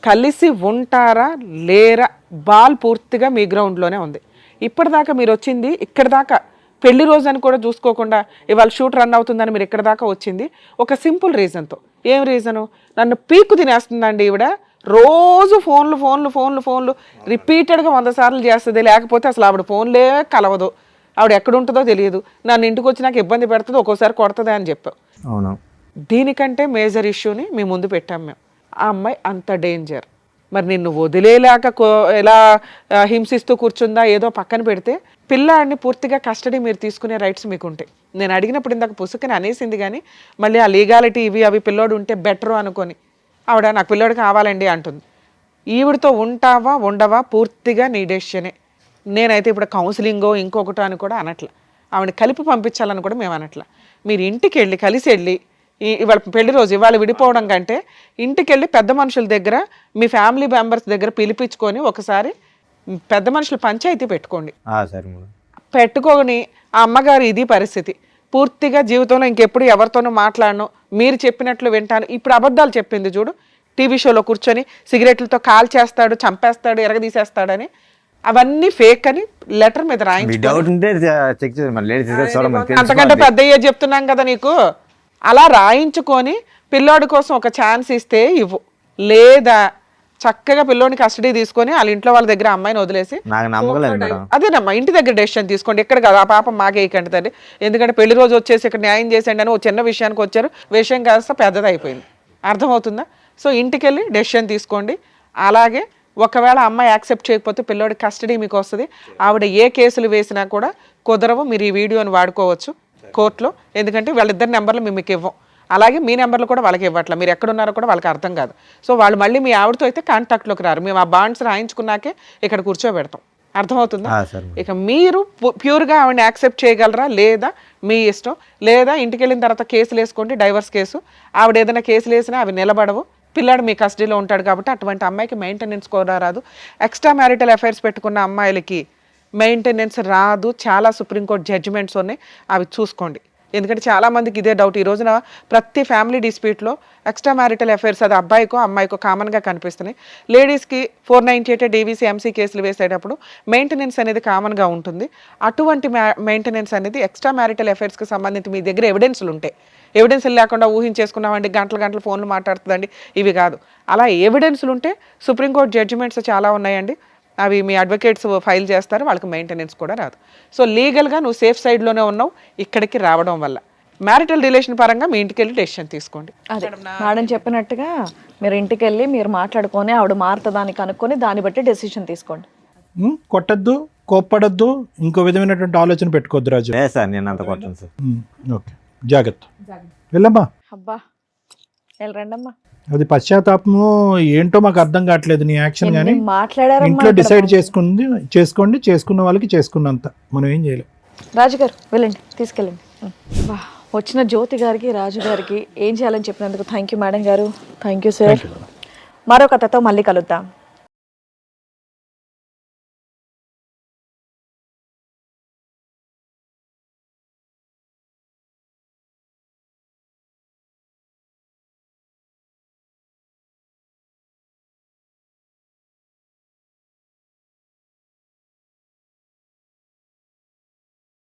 కలిసి ఉంటారా లేరా బాల్ పూర్తిగా మీ గ్రౌండ్లోనే ఉంది. ఇప్పటిదాకా మీరు వచ్చింది ఇక్కడ దాకా, పెళ్లి రోజు అని కూడా చూసుకోకుండా ఇవాళ షూట్ రన్ అవుతుందని మీరు ఇక్కడ దాకా వచ్చింది ఒక సింపుల్ రీజన్తో. ఏం రీజను? నన్ను పీకు తినేస్తుందండి ఈవిడ, రోజు ఫోన్లు ఫోన్లు ఫోన్లు ఫోన్లు రిపీటెడ్గా 100 సార్లు చేస్తుంది, లేకపోతే అసలు ఆవిడ ఫోన్లే కలవదు, ఆవిడ ఎక్కడ ఉంటుందో తెలియదు, నన్ను ఇంటికి వచ్చి నాకు ఇబ్బంది పెడుతుంది, ఒక్కోసారి కొడుతుంది అని చెప్పావు. అవును. దీనికంటే మేజర్ ఇష్యూని మీ ముందు పెట్టాం మేము. ఆ అమ్మాయి అంత డేంజర్, మరి నిన్ను వదిలేలాక ఎలా హింసిస్తూ కూర్చుందా ఏదో పక్కన పెడితే, పిల్లాడిని పూర్తిగా కస్టడీ మీరు తీసుకునే రైట్స్ మీకు ఉంటాయి. నేను అడిగినప్పుడు ఇందాక పుసుకని అనేసింది, కానీ మళ్ళీ ఆ లీగాలిటీ ఇవి అవి పిల్లోడు ఉంటే బెటరు అనుకొని ఆవిడ నాకు పిల్లోడు కావాలండి అంటుంది. ఈవిడతో ఉంటావా ఉండవా పూర్తిగా నీ డెసిషనే. నేనైతే ఇప్పుడు కౌన్సిలింగో ఇంకొకటో అని కూడా అనట్లా, ఆవిడని కలిపి పంపించాలని కూడా మేము అనట్లా. మీరు ఇంటికి వెళ్ళి కలిసి వెళ్ళి, ఇవాళ పెళ్లి రోజు ఇవాళ విడిపోవడం కంటే ఇంటికి వెళ్ళి పెద్ద మనుషుల దగ్గర మీ ఫ్యామిలీ మెంబర్స్ దగ్గర పిలిపించుకొని ఒకసారి పెద్ద మనుషులు పంచాయతీ పెట్టుకోండి. సరే మేడం. పెట్టుకొని ఆ అమ్మగారు ఇది పరిస్థితి, పూర్తిగా జీవితంలో ఇంకెప్పుడు ఎవరితోనూ మాట్లాడను, మీరు చెప్పినట్లు వింటాను. ఇప్పుడు అబద్ధాలు చెప్పింది చూడు, టీవీ షోలో కూర్చొని సిగరెట్లతో కాల్ చేస్తాడు, చంపేస్తాడు, ఎరగదీసేస్తాడని, అవన్నీ ఫేక్ అని లెటర్ మీద రాయించి, అంతకంటే పెద్ద చెప్తున్నాం కదా నీకు, అలా రాయించుకొని పిల్లోడి కోసం ఒక ఛాన్స్ ఇస్తే ఇవ్వు, లేదా చక్కగా పిల్లోని కస్టడీ తీసుకొని వాళ్ళ ఇంట్లో వాళ్ళ దగ్గర అమ్మాయిని వదిలేసి అదేనమ్మా ఇంటి దగ్గర డెసిషన్ తీసుకోండి. ఎక్కడ కాదు ఆ పాపం మాకేయకండి తల్లి, ఎందుకంటే పెళ్లి రోజు వచ్చేసి ఇక్కడ న్యాయం చేసేయండి అని ఒక చిన్న విషయానికి వచ్చారు, విషయం కాస్త పెద్దది అయిపోయింది. అర్థమవుతుందా? సో ఇంటికి వెళ్ళి డెసిషన్ తీసుకోండి. అలాగే ఒకవేళ అమ్మాయి యాక్సెప్ట్ చేయకపోతే పిల్లోడి కస్టడీ మీకు వస్తుంది. ఆవిడ ఏ కేసులు వేసినా కూడా కుదరవు, మీరు ఈ వీడియోని వాడుకోవచ్చు కోర్టులో, ఎందుకంటే వాళ్ళిద్దరి నెంబర్లు మేము మీకు ఇవ్వం, అలాగే మీ నెంబర్లు కూడా వాళ్ళకి ఇవ్వట్లా, మీరు ఎక్కడున్నారో కూడా వాళ్ళకి అర్థం కాదు. సో వాళ్ళు మళ్ళీ మీ ఆవిడతో అయితే కాంటాక్ట్లోకి రారు, మేము ఆ బాండ్స్ రాయించుకున్నాకే ఇక్కడ కూర్చోబెడతాం. అర్థమవుతుందా? ఇక మీరు ప్యూర్గా ఆవిడని యాక్సెప్ట్ చేయగలరా లేదా మీ ఇష్టం, లేదా ఇంటికి వెళ్ళిన తర్వాత కేసులు వేసుకోండి, డైవర్స్ కేసు. ఆవిడ ఏదైనా కేసులు వేసినా అవి నిలబడవు, పిల్లాడు మీ కస్టడీలో ఉంటాడు కాబట్టి అటువంటి అమ్మాయికి మెయింటెనెన్స్ కూడా రాదు. ఎక్స్ట్రా మ్యారిటల్ అఫైర్స్ పెట్టుకున్న అమ్మాయిలకి మెయింటెనెన్స్ రాదు. చాలా సుప్రీంకోర్టు జడ్జిమెంట్స్ ఉన్నాయి, అవి చూసుకోండి. ఎందుకంటే చాలామందికి ఇదే డౌట్. ఈ రోజున ప్రతి ఫ్యామిలీ డిస్ప్యూట్లో ఎక్స్ట్రా మ్యారిటల్ అఫైర్స్ అది అబ్బాయికో అమ్మాయికో కామన్గా కనిపిస్తున్నాయి. లేడీస్కి 498 డీవీసీ ఎంసీ కేసులు వేసేటప్పుడు మెయింటెనెన్స్ అనేది కామన్గా ఉంటుంది. అటువంటి మెయింటెనెన్స్ అనేది ఎక్స్ట్రా మ్యారిటల్ అఫైర్స్కి సంబంధించి మీ దగ్గర ఎవిడెన్స్లు ఉంటాయి. ఎవిడెన్స్లు లేకుండా ఊహించేసుకున్నామండి, గంటలు గంటలు ఫోన్లు మాట్లాడుతుందండి, ఇవి కాదు. అలా ఎవిడెన్స్లు ఉంటే సుప్రీంకోర్టు జడ్జిమెంట్స్ చాలా ఉన్నాయండి, అవి మీ అడ్వకేట్స్ ఫైల్ చేస్తారు, వాళ్ళకి మెయింటెనెన్స్ కూడా రాదు. సో లీగల్గా నువ్వు సేఫ్ సైడ్లోనే ఉన్నావు ఇక్కడికి రావడం వల్ల. మ్యారిటల్ రిలేషన్ పరంగా మీ ఇంటికి వెళ్ళి డెసిషన్ తీసుకోండి. అదే మేడం చెప్పినట్టుగా మీరు ఇంటికి వెళ్ళి మీరు మాట్లాడుకొని ఆవిడ మారుతుందాన్ని కనుక్కొని దాన్ని బట్టి డెసిషన్ తీసుకోండి. కొట్టద్దు, కోప్పడద్దు, ఇంకో విధమైనటువంటి ఆలోచన పెట్టుకోవద్దు రాజు. సార్ నేను అంత కొట్టను సార్. ఓకే, జాగ్రత్త. వెళ్ళమ్మా. అబ్బా వెళ్ళరండమ్మా. అది పశ్చాత్తాపము ఏంటో మాకు అర్థం కావట్లేదు నీ యాక్షన్, కానీ మాట్లాడారు ఇంట్లో డిసైడ్ చేసుకోండి, చేసుకున్న వాళ్ళకి చేసుకున్నంత, మనం ఏం చేయలేం. రాజుగారు వెళ్ళండి, తీసుకెళ్ళండి. వచ్చిన జ్యోతి గారికి రాజు గారికి ఏం చేయాలని చెప్పినందుకు థ్యాంక్ యూ మేడం గారు. Thank you sir. మరో కథతో మళ్ళీ కలుద్దాం.